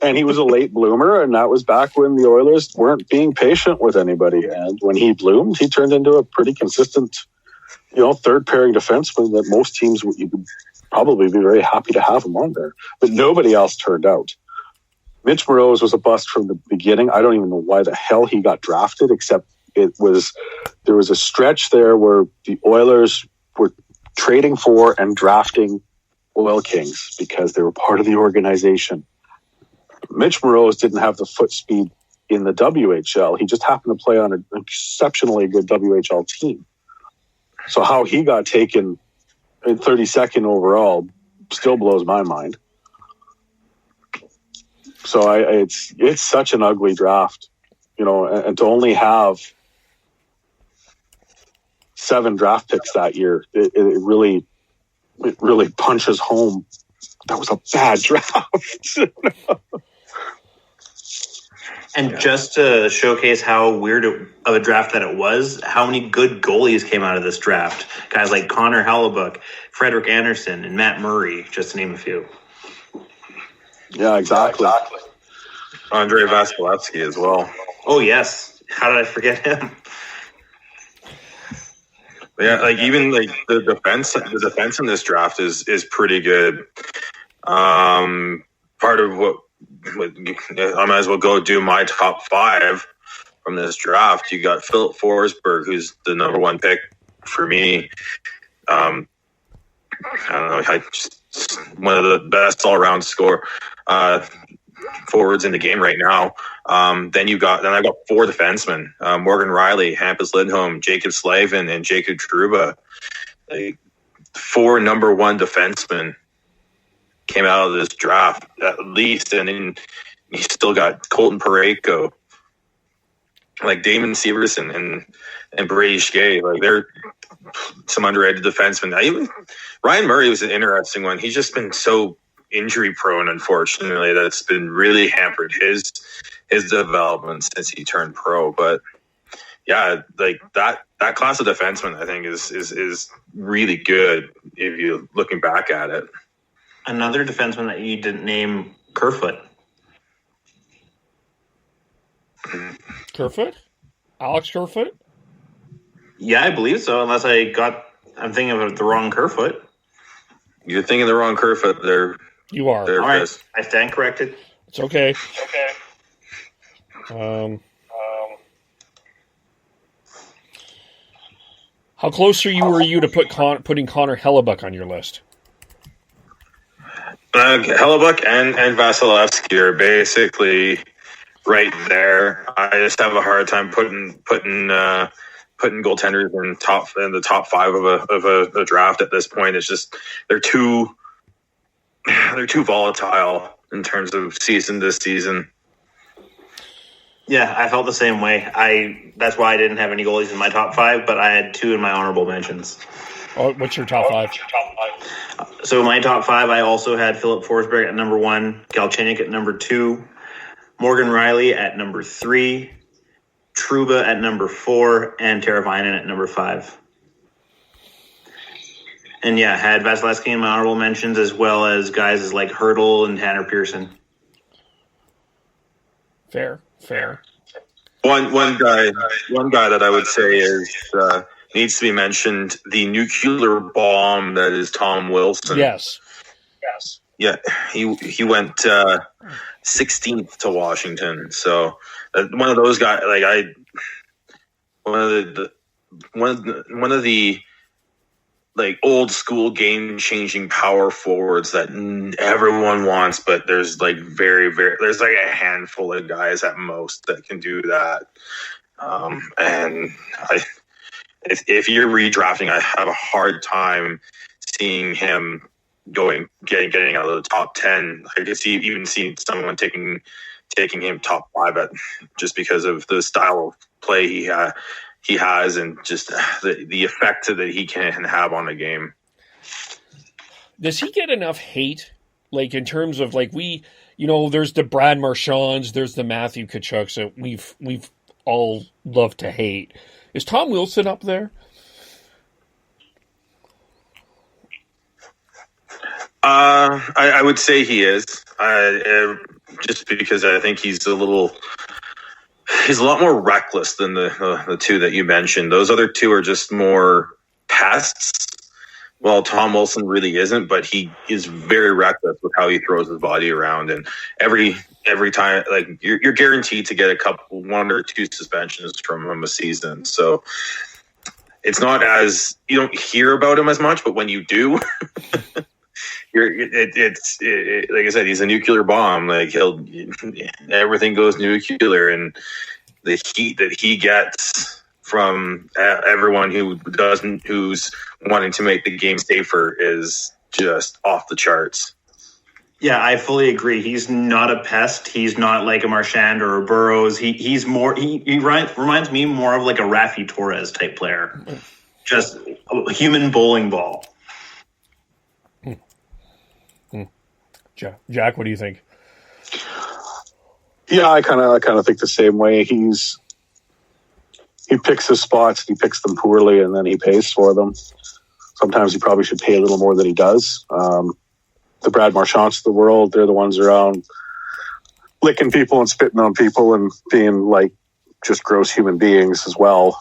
C: and he was a late bloomer, and that was back when the Oilers weren't being patient with anybody. And when he bloomed, he turned into a pretty consistent, third pairing defenseman that most teams would probably be very happy to have him on there. But nobody else turned out. Mitch Moroz was a bust from the beginning. I don't even know why the hell he got drafted, except there was a stretch there where the Oilers were trading for and drafting Oil Kings because they were part of the organization. Mitch Moroz didn't have the foot speed in the WHL. He just happened to play on an exceptionally good WHL team. So how he got taken in 32nd overall still blows my mind. So it's such an ugly draft, and to only have 7 draft picks that year, it really punches home. That was a bad draft.
D: And just to showcase how weird of a draft that it was, how many good goalies came out of this draft? Guys like Connor Hellebuck, Frederik Andersen, and Matt Murray, just to name a few.
C: Yeah, exactly.
B: Andrei Vasilevsky as well.
D: Oh, yes. How did I forget him?
B: Yeah, like even like the defense in this draft is pretty good. Part of what I might as well go do my top 5 from this draft. You got Philip Forsberg, who's the number 1 pick for me. I don't know, one of the best all around forwards in the game right now. Then I got 4 defensemen: Morgan Riley, Hampus Lindholm, Jacob Slavin, and Jacob Trouba. Like 4 number 1 defensemen came out of this draft at least, and then you still got Colton Parayko, like Damon Severson and Brady Skjei. Like they're some underrated defensemen. Ryan Murray was an interesting one. He's just been so injury prone, unfortunately, that's been really hampered his development since he turned pro. But yeah, like that class of defensemen, I think is really good if you're looking back at it.
D: Another defenseman that you didn't name, Kerfoot.
A: Kerfoot? Alex Kerfoot?
D: Yeah, I believe so. Unless I'm thinking of the wrong Kerfoot.
B: You're thinking the wrong Kerfoot there.
A: You are.
B: There,
D: All right,
B: Chris.
D: I stand corrected.
A: It's okay. How close were you to putting Connor Hellebuck on your list?
B: Hellebuck and Vasilevsky are basically right there. I just have a hard time putting goaltenders in the top five of a draft at this point. It's just they're too volatile in terms of season to season.
D: Yeah, I felt the same way. That's why I didn't have any goalies in my top five, but I had two in my honorable mentions.
A: Oh, what's your top five?
D: So my top five, I also had Philip Forsberg at number 1, Galchenyuk at number 2, Morgan Rielly at number 3, Trouba at number 4, and Teravainen at number 5. And yeah, had Vasilevsky in my honorable mentions, as well as guys like Hurdle and Tanner Pearson.
A: Fair.
B: One guy that I would say is needs to be mentioned: the nuclear bomb that is Tom Wilson.
A: Yes.
B: Yeah, he went 16th to Washington. So one of those guys, one of the old school game changing power forwards that everyone wants, but there's there's a handful of guys at most that can do that. And if you're redrafting, I have a hard time seeing him getting out of the top 10. I could even see someone taking him top 5 just because of the style of play he has and just the effect that he can have on a game.
A: Does he get enough hate? In terms of there's the Brad Marchands, there's the Matthew Tkachuks that we've all loved to hate. Is Tom Wilson up there?
B: I would say he is. Just because I think he's a lot more reckless than the two that you mentioned. Those other two are just more pests. Well, Tom Wilson really isn't, but he is very reckless with how he throws his body around. And every time, you're guaranteed to get 1 or 2 suspensions from him a season. So it's not you don't hear about him as much, but when you do, like I said, he's a nuclear bomb. Everything goes nuclear, and the heat that he gets from everyone who's wanting to make the game safer is just off the charts.
D: Yeah, I fully agree. He's not a pest. He's not like a Marchand or a Burrows. He's more. He reminds me more of like a Rafi Torres type player, just a human bowling ball.
A: Jack, what do you think?
C: Yeah, I kind of think the same way. He picks his spots, he picks them poorly, and then he pays for them. Sometimes he probably should pay a little more than he does. The Brad Marchands of the world, they're the ones around licking people and spitting on people and being just gross human beings as well.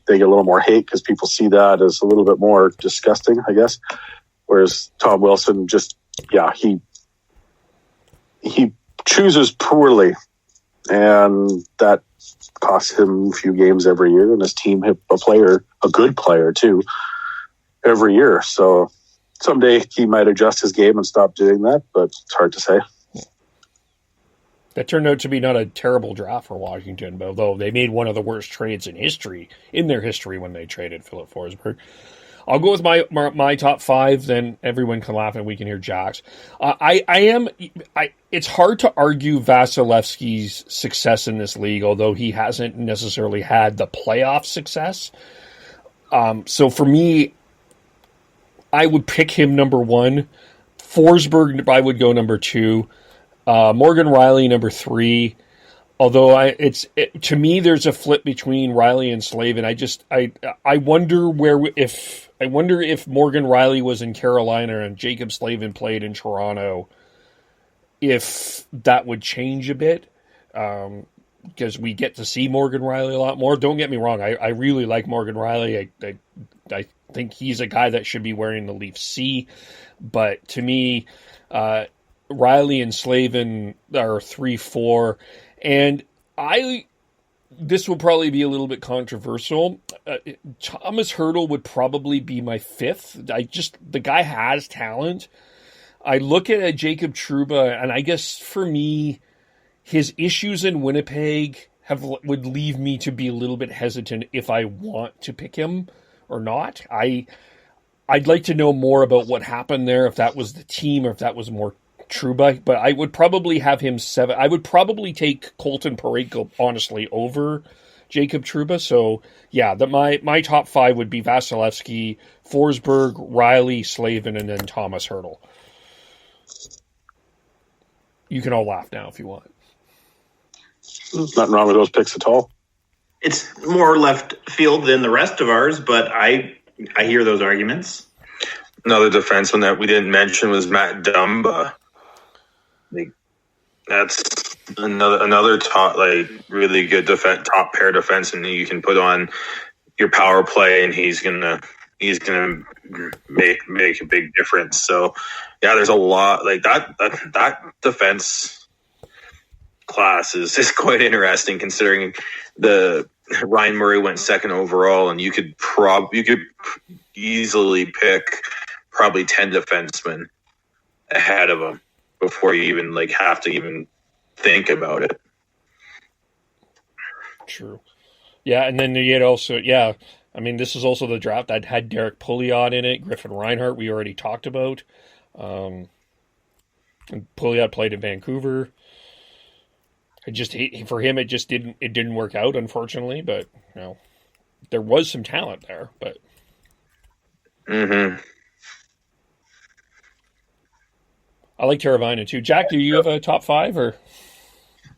C: They get a little more hate because people see that as a little bit more disgusting, I guess. Whereas Tom Wilson he chooses poorly, and that costs him a few games every year, and his team hit a good player too, every year. So someday he might adjust his game and stop doing that, but it's hard to say.
A: That turned out to be not a terrible draft for Washington, although they made one of the worst trades in their history when they traded Philip Forsberg. I'll go with my top 5, then everyone can laugh and we can hear Jack's. It's hard to argue Vasilevsky's success in this league, although he hasn't necessarily had the playoff success. So for me, I would pick him number 1. Forsberg, I would go number 2. Morgan Rielly, number 3. Although to me, there's a flip between Rielly and Slavin. I wonder if Morgan Rielly was in Carolina and Jacob Slavin played in Toronto, if that would change a bit. because we get to see Morgan Rielly a lot more. Don't get me wrong, I really like Morgan Rielly. I think he's a guy that should be wearing the Leafs C, but to me, Rielly and Slavin are 3-4, and this will probably be a little bit controversial. Thomas Hertl would probably be my 5th. The guy has talent. I look at Jacob Trouba, and I guess for me, his issues in Winnipeg would leave me to be a little bit hesitant if I want to pick him or not. I'd like to know more about what happened there, if that was the team or if that was more Trouba, but I would probably have him 7. I would probably take Colton Parayko, honestly, over Jacob Trouba. So, yeah, my top 5 would be Vasilevsky, Forsberg, Rielly, Slavin, and then Thomas Hertl. You can all laugh now if you want.
C: Nothing wrong with those picks at all.
D: It's more left field than the rest of ours, but I hear those arguments.
B: Another defenseman that we didn't mention was Matt Dumba. That's another top, really good top pair defenseman you can put on your power play, and he's gonna make a big difference. So yeah, there's a lot that defense class is quite interesting, considering the Ryan Murray went 2nd overall, and you could easily pick probably 10 defensemen ahead of him before you even have to even think about it.
A: True. Yeah, and then you had also, this is also the draft that had Derek Pouliot in it, Griffin Reinhart we already talked about. And Pouliot played in Vancouver. For him it didn't work out, unfortunately, but there was some talent there, but I like Teravainen too. Jack, do you have a top 5 or?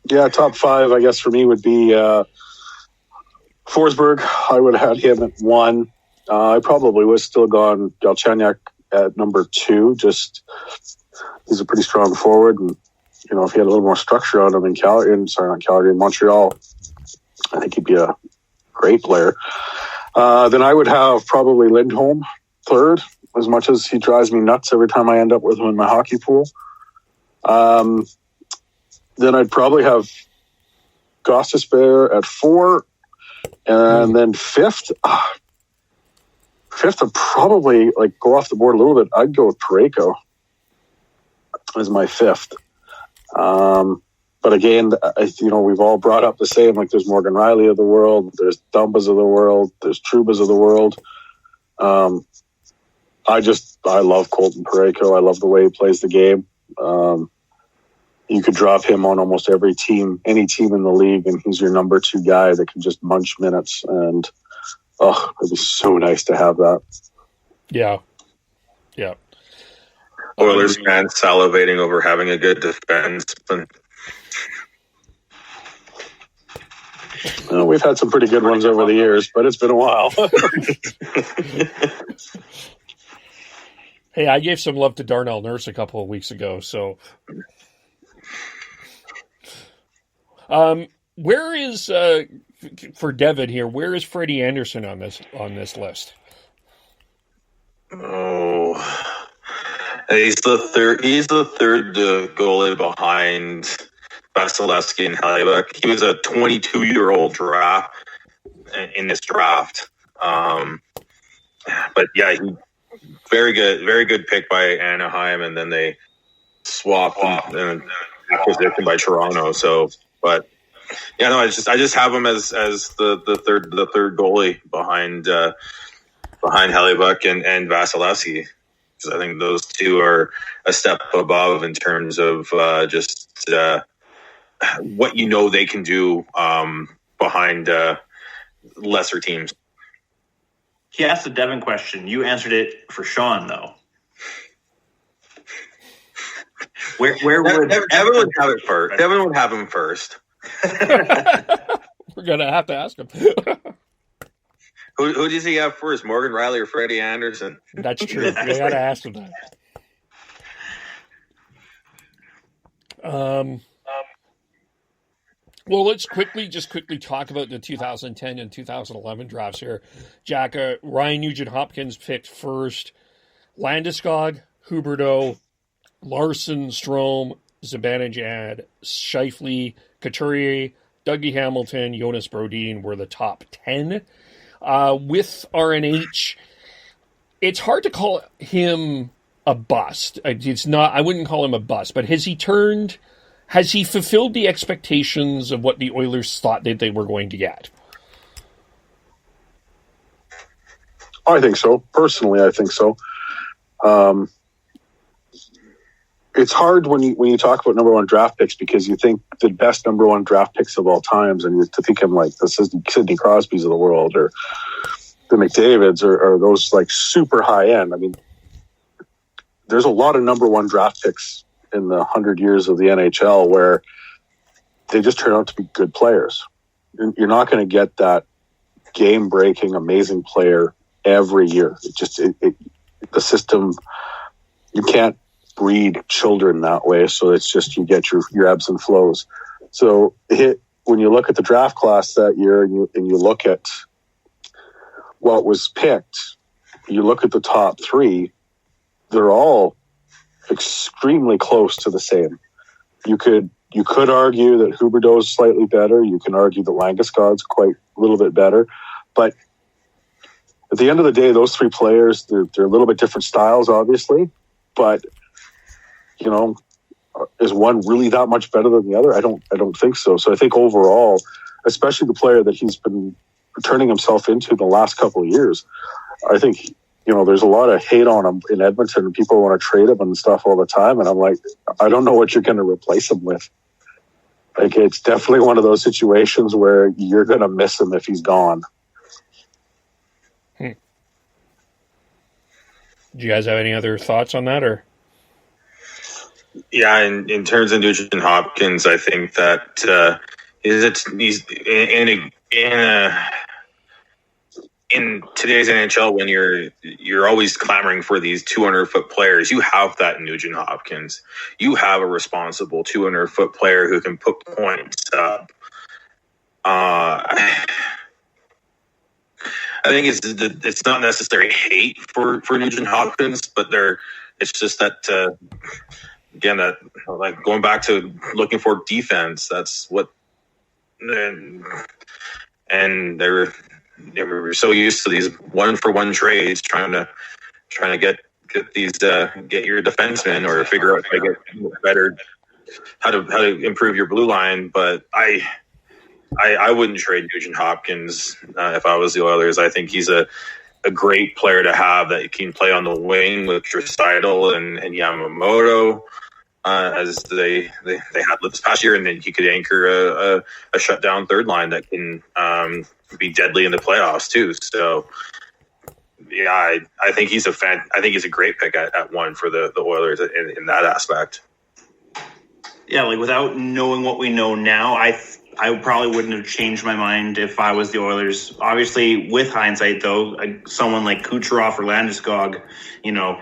C: Yeah, top 5, I guess, for me would be Forsberg. I would have had him at 1. I probably would have still gone Galchenyuk at number 2. Just he's a pretty strong forward, and if he had a little more structure on him in Montreal, I think he'd be a great player. Then I would have probably Lindholm 3rd, as much as he drives me nuts every time I end up with him in my hockey pool. Then I'd probably have Gostisbehere at 4, and then 5th. 5th, I'd probably go off the board a little bit. I'd go with Parayko as my 5th. But again, we've all brought up the same. There's Morgan Rielly of the world, there's Dumbas of the world, there's Trubas of the world. I love Colton Parayko. I love the way he plays the game. You could drop him on almost every team, any team in the league, and he's your number 2 guy that can just munch minutes. And it'd be so nice to have that.
A: Yeah.
B: Oilers fans salivating over having a good defenseman.
C: We've had some pretty good ones over the years, but it's been a while.
A: Hey, I gave some love to Darnell Nurse a couple of weeks ago, so. Where is for Devin here? Where is Freddie Anderson on this list?
B: Oh, he's the third. He's the third goalie behind Vasilevsky and Hellebuyck. He was a 22-year-old draft in this draft. But yeah, very good pick by Anaheim, and then they swapped and acquisition by Toronto. So, but yeah, no, I just have him as the third goalie behind Hellebuyck and Vasilevsky, because I think those two are a step above in terms of just what they can do behind lesser teams.
D: He asked the Devin question. You answered it for Sean, though. Where would
B: Devin would have it first? Devin would have him first.
A: We're gonna have to ask him.
B: Who does he have first, Morgan Rielly or Freddie Anderson?
A: That's true. You gotta ask him that. Well, let's quickly talk about the 2010 and 2011 drafts here. Jack, Ryan Nugent-Hopkins picked first. Landeskog, Huberdeau, Larson, Strome, Zibanejad, Scheifele, Couturier, Dougie Hamilton, Jonas Brodin were the top 10. With RNH, it's hard to call him a bust. It's not. I wouldn't call him a bust, but has he fulfilled the expectations of what the Oilers thought that they were going to get?
C: I think so. Personally, I think so. It's hard when you talk about number one draft picks because you think the best number one draft picks of all times, and you think him like the Sidney Crosbys of the world or the McDavids or those like super high end. I mean, there's a lot of number one draft picks in the 100 years of the NHL where they just turn out to be good players. You're not going to get that game breaking, amazing player every year. The system, you can't breed children that way. So it's just, you get your ebbs and flows. So when you look at the draft class that year and you look at what was picked, you look at the top three, they're all extremely close to the same. You could argue that Huberdeau is slightly better. You can argue that Landeskog's quite a little bit better. But at the end of the day, those three players, they're a little bit different styles, obviously. But, you know, is one really that much better than the other? I don't think so. So I think overall, especially the player that he's been turning himself into the last couple of years, I think, you know, there's a lot of hate on him in Edmonton and people want to trade him and stuff all the time. And I'm like, I don't know what you're going to replace him with. Like, it's definitely one of those situations where you're going to miss him if he's gone.
A: Do you guys have any other thoughts on that, or?
B: Yeah, in terms of Nugent Hopkins, I think that he's in today's NHL, when you're always clamoring for these 200-foot players, you have that in Nugent Hopkins. You have a responsible 200-foot player who can put points up. I think it's not necessarily hate for Nugent Hopkins, but it's just that again, that like going back to looking for defense. That's what, and they were so used to these 1-for-1 trades, trying to get these get your defensemen or figure out how to get better, how to improve your blue line. But I wouldn't trade Nugent Hopkins if I was the Oilers. I think he's a great player to have that can play on the wing with Draisaitl and Yamamoto, as they had this past year, and then he could anchor a shutdown third line that can be deadly in the playoffs too. So yeah, I think he's I think he's a great pick at one for the Oilers in that aspect.
D: Yeah, like without knowing what we know now, I probably wouldn't have changed my mind if I was the Oilers. Obviously, with hindsight, though, someone like Kucherov or Landeskog, you know,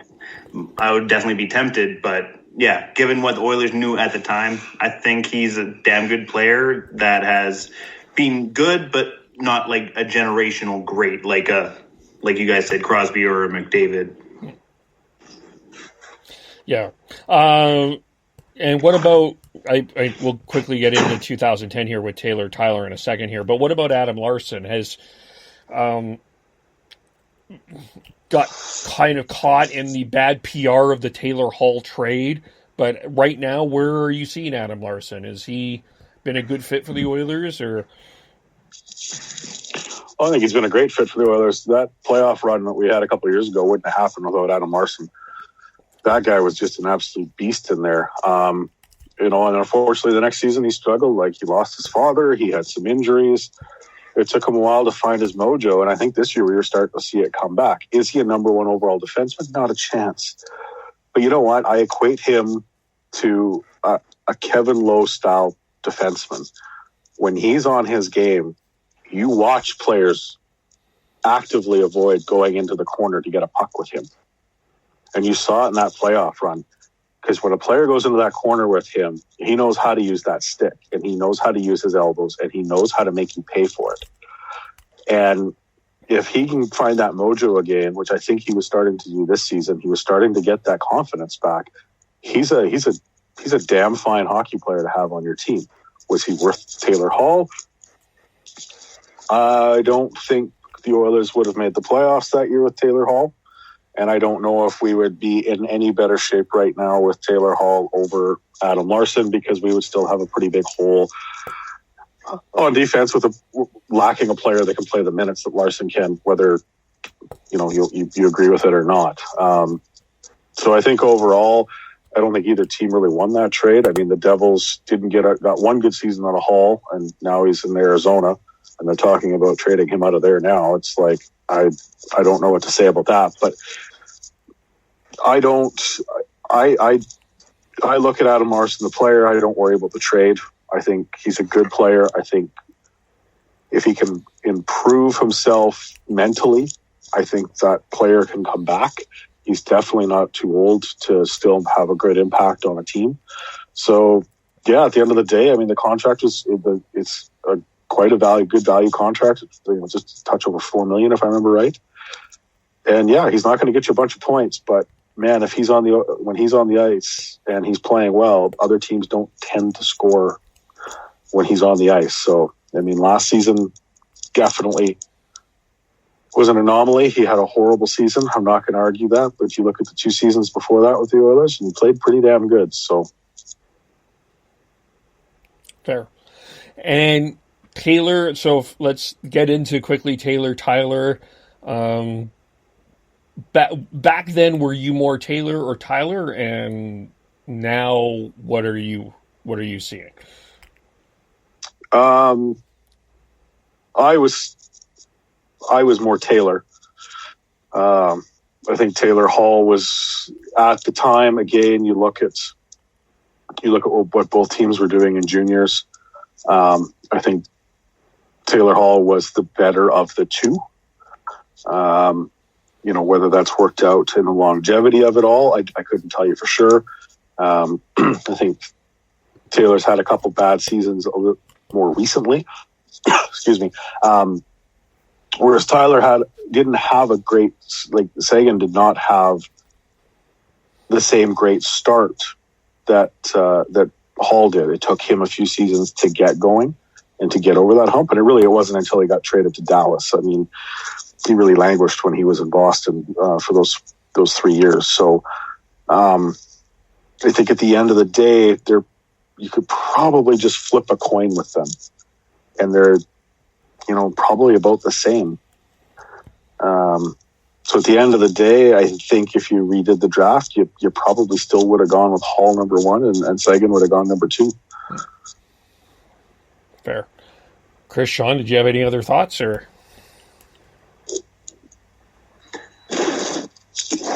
D: I would definitely be tempted. But yeah, given what the Oilers knew at the time, I think he's a damn good player that has been good, but not like a generational great, like you guys said, Crosby or McDavid.
A: Yeah. And what about, I will quickly get into 2010 here with Taylor Tyler in a second here, but what about Adam Larson? Has got kind of caught in the bad PR of the Taylor Hall trade, but right now, where are you seeing Adam Larson? Has he been a good fit for the Oilers, or?
C: I think he's been a great fit for the Oilers. That playoff run that we had a couple of years ago wouldn't have happened without Adam Larson. That guy was just an absolute beast in there. You know, and unfortunately the next season he struggled. Like, he lost his father. He had some injuries. It took him a while to find his mojo. And I think this year we were starting to see it come back. Is he a number one overall defenseman? Not a chance. But you know what? I equate him to a Kevin Lowe style defenseman. When he's on his game, you watch players actively avoid going into the corner to get a puck with him. And you saw it in that playoff run. Because when a player goes into that corner with him, he knows how to use that stick, and he knows how to use his elbows, and he knows how to make you pay for it. And if he can find that mojo again, which I think he was starting to do this season, he was starting to get that confidence back. He's a damn fine hockey player to have on your team. Was he worth Taylor Hall? I don't think the Oilers would have made the playoffs that year with Taylor Hall. And I don't know if we would be in any better shape right now with Taylor Hall over Adam Larsson, because we would still have a pretty big hole on defense with lacking a player that can play the minutes that Larsson can, whether you agree with it or not. So I think overall, I don't think either team really won that trade. I mean, the Devils got one good season out of Hall, and now he's in Arizona, and they're talking about trading him out of there now. It's like I don't know what to say about that, but I look at Adam Larsson, the player. I don't worry about the trade. I think he's a good player. I think if he can improve himself mentally, I think that player can come back. He's definitely not too old to still have a great impact on a team. So, yeah, at the end of the day, I mean, the contract it's quite a good value contract. It's, just a touch over $4 million, if I remember right. And yeah, he's not going to get you a bunch of points, but man, when he's on the ice and he's playing well, other teams don't tend to score when he's on the ice. So, I mean, last season definitely was an anomaly. He had a horrible season. I'm not going to argue that, but if you look at the 2 seasons before that with the Oilers, he played pretty damn good. So,
A: fair. And Taylor, so let's get into quickly Taylor, Tyler. Back then, were you more Taylor or Tyler? And now, what are you seeing?
C: I was more Taylor. I think Taylor Hall was at the time. Again, you look at what both teams were doing in juniors. I think Taylor Hall was the better of the two. Whether that's worked out in the longevity of it all, I couldn't tell you for sure. I think Taylor's had a couple bad seasons a little more recently. Excuse me. Whereas Tyler didn't have a great, like Sagan did not have the same great start that Hall did. It took him a few seasons to get going and to get over that hump. And it wasn't until he got traded to Dallas. I mean, he really languished when he was in Boston for those 3 years. So I think at the end of the day, you could probably just flip a coin with them, and they're probably about the same. So at the end of the day, I think if you redid the draft, you probably still would have gone with Hall number 1, and Sagan would have gone number 2.
A: Fair. Chris, Sean, did you have any other thoughts or?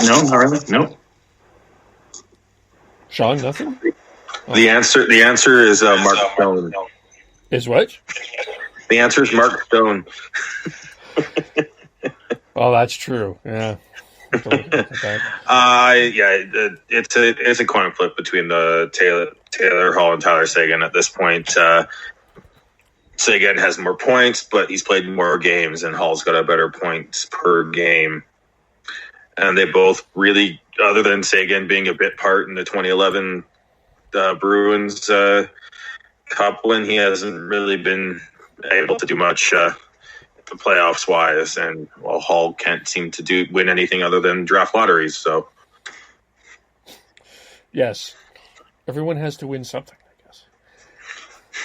D: No, not really. No.
A: Sean, nothing?
B: The answer is Mark Stone.
A: Is what?
B: The answer is Mark Stone.
A: Oh, that's true. Yeah.
B: It's a coin flip between the Taylor Hall and Tyler Sagan at this point. Sagan has more points, but he's played more games, and Hall's got a better points per game. And they both really, other than Sagan being a bit part in the 2011 Bruins Cup win, he hasn't really been able to do much playoffs wise. And Hall can't seem to win anything other than draft lotteries. So,
A: yes, everyone has to win something, I guess.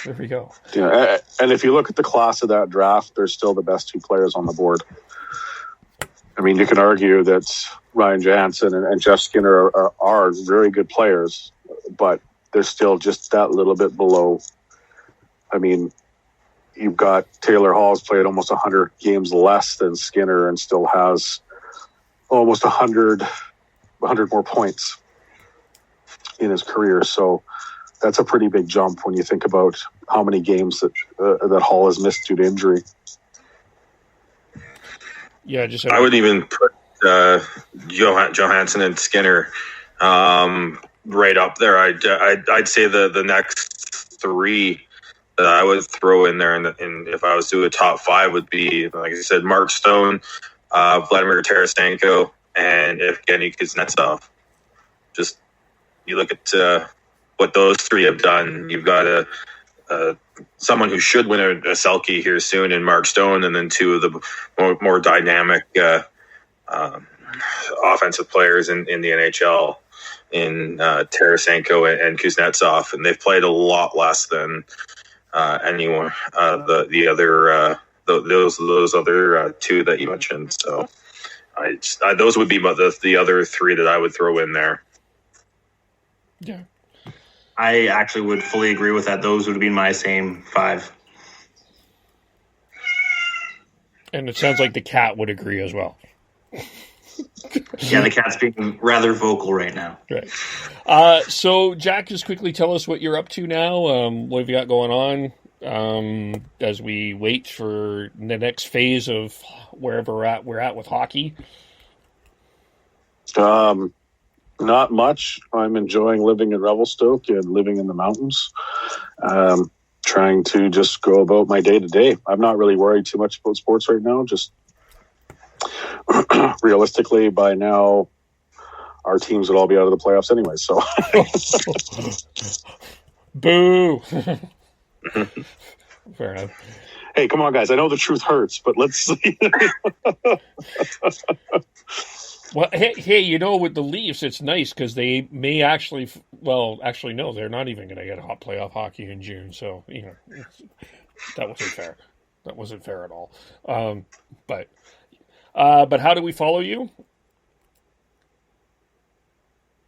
A: There we go.
C: Yeah, and if you look at the class of that draft, they're still the best 2 players on the board. I mean, you can argue that Ryan Johansson and Jeff Skinner are very good players, but they're still just that little bit below. I mean, you've got Taylor Hall's played almost 100 games less than Skinner and still has almost 100 more points in his career. So that's a pretty big jump when you think about how many games that Hall has missed due to injury.
A: Yeah,
B: I would even put Johansson and Skinner right up there. I'd say the next three that I would throw in there, and if I was to do a top five, would be, like I said, Mark Stone, Vladimir Tarasenko, and Evgeny Kuznetsov. Just you look at what those three have done. You've got someone who should win a Selke here soon in Mark Stone, and then two of the more dynamic offensive players in the NHL in Tarasenko and Kuznetsov, and they've played a lot less than anyone the other those other two that you mentioned. So those would be the other three that I would throw in there.
A: Yeah,
D: I actually would fully agree with that. Those would be my same five.
A: and it sounds like the cat would agree as well.
D: Yeah, the cat's being rather vocal right now.
A: Right. So, Jack, just quickly tell us what you're up to now. What have you got going on as we wait for the next phase of wherever we're at with hockey?
C: Not much. I'm enjoying living in Revelstoke and living in the mountains. Trying to just go about my day to day. I'm not really worried too much about sports right now. Just realistically, by now, our teams would all be out of the playoffs anyway. So,
A: boo. Fair enough.
C: Hey, come on, guys! I know the truth hurts, but let's see.
A: Well, hey, you know, with the Leafs, it's nice because they may actually, no, they're not even going to get hot playoff hockey in June. So, you know, that wasn't fair. That wasn't fair at all. But how do we follow you?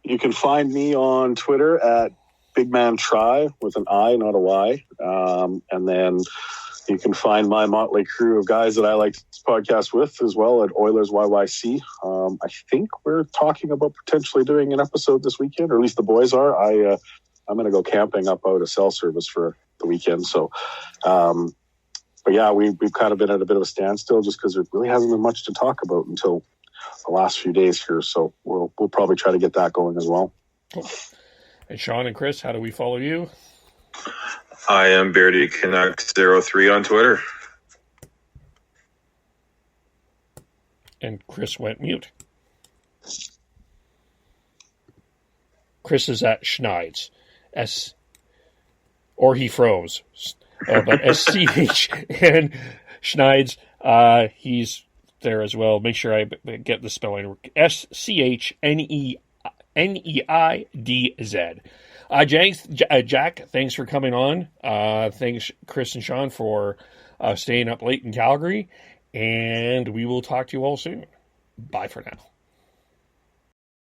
C: You can find me on Twitter at BigManTry with an I, not a Y. And then you can find my motley crew of guys that I like to podcast with as well at Oilers YYC. I think we're talking about potentially doing an episode this weekend, or at least the boys are. I'm going to go camping up out of cell service for the weekend. So, but yeah, we've kind of been at a bit of a standstill just because there really hasn't been much to talk about until the last few days here. So we'll probably try to get that going as well.
A: Cool. And Sean and Chris, how do we follow you?
B: I am Beardy Canuck 03 on Twitter.
A: And Chris went mute. Chris is at Schneid's. Or he froze. But SCH and Schneid's, he's there as well. Make sure I get the spelling. SCHNEIDZ. Jack, thanks for coming on. Thanks, Chris and Sean, for staying up late in Calgary. And we will talk to you all soon. Bye for now.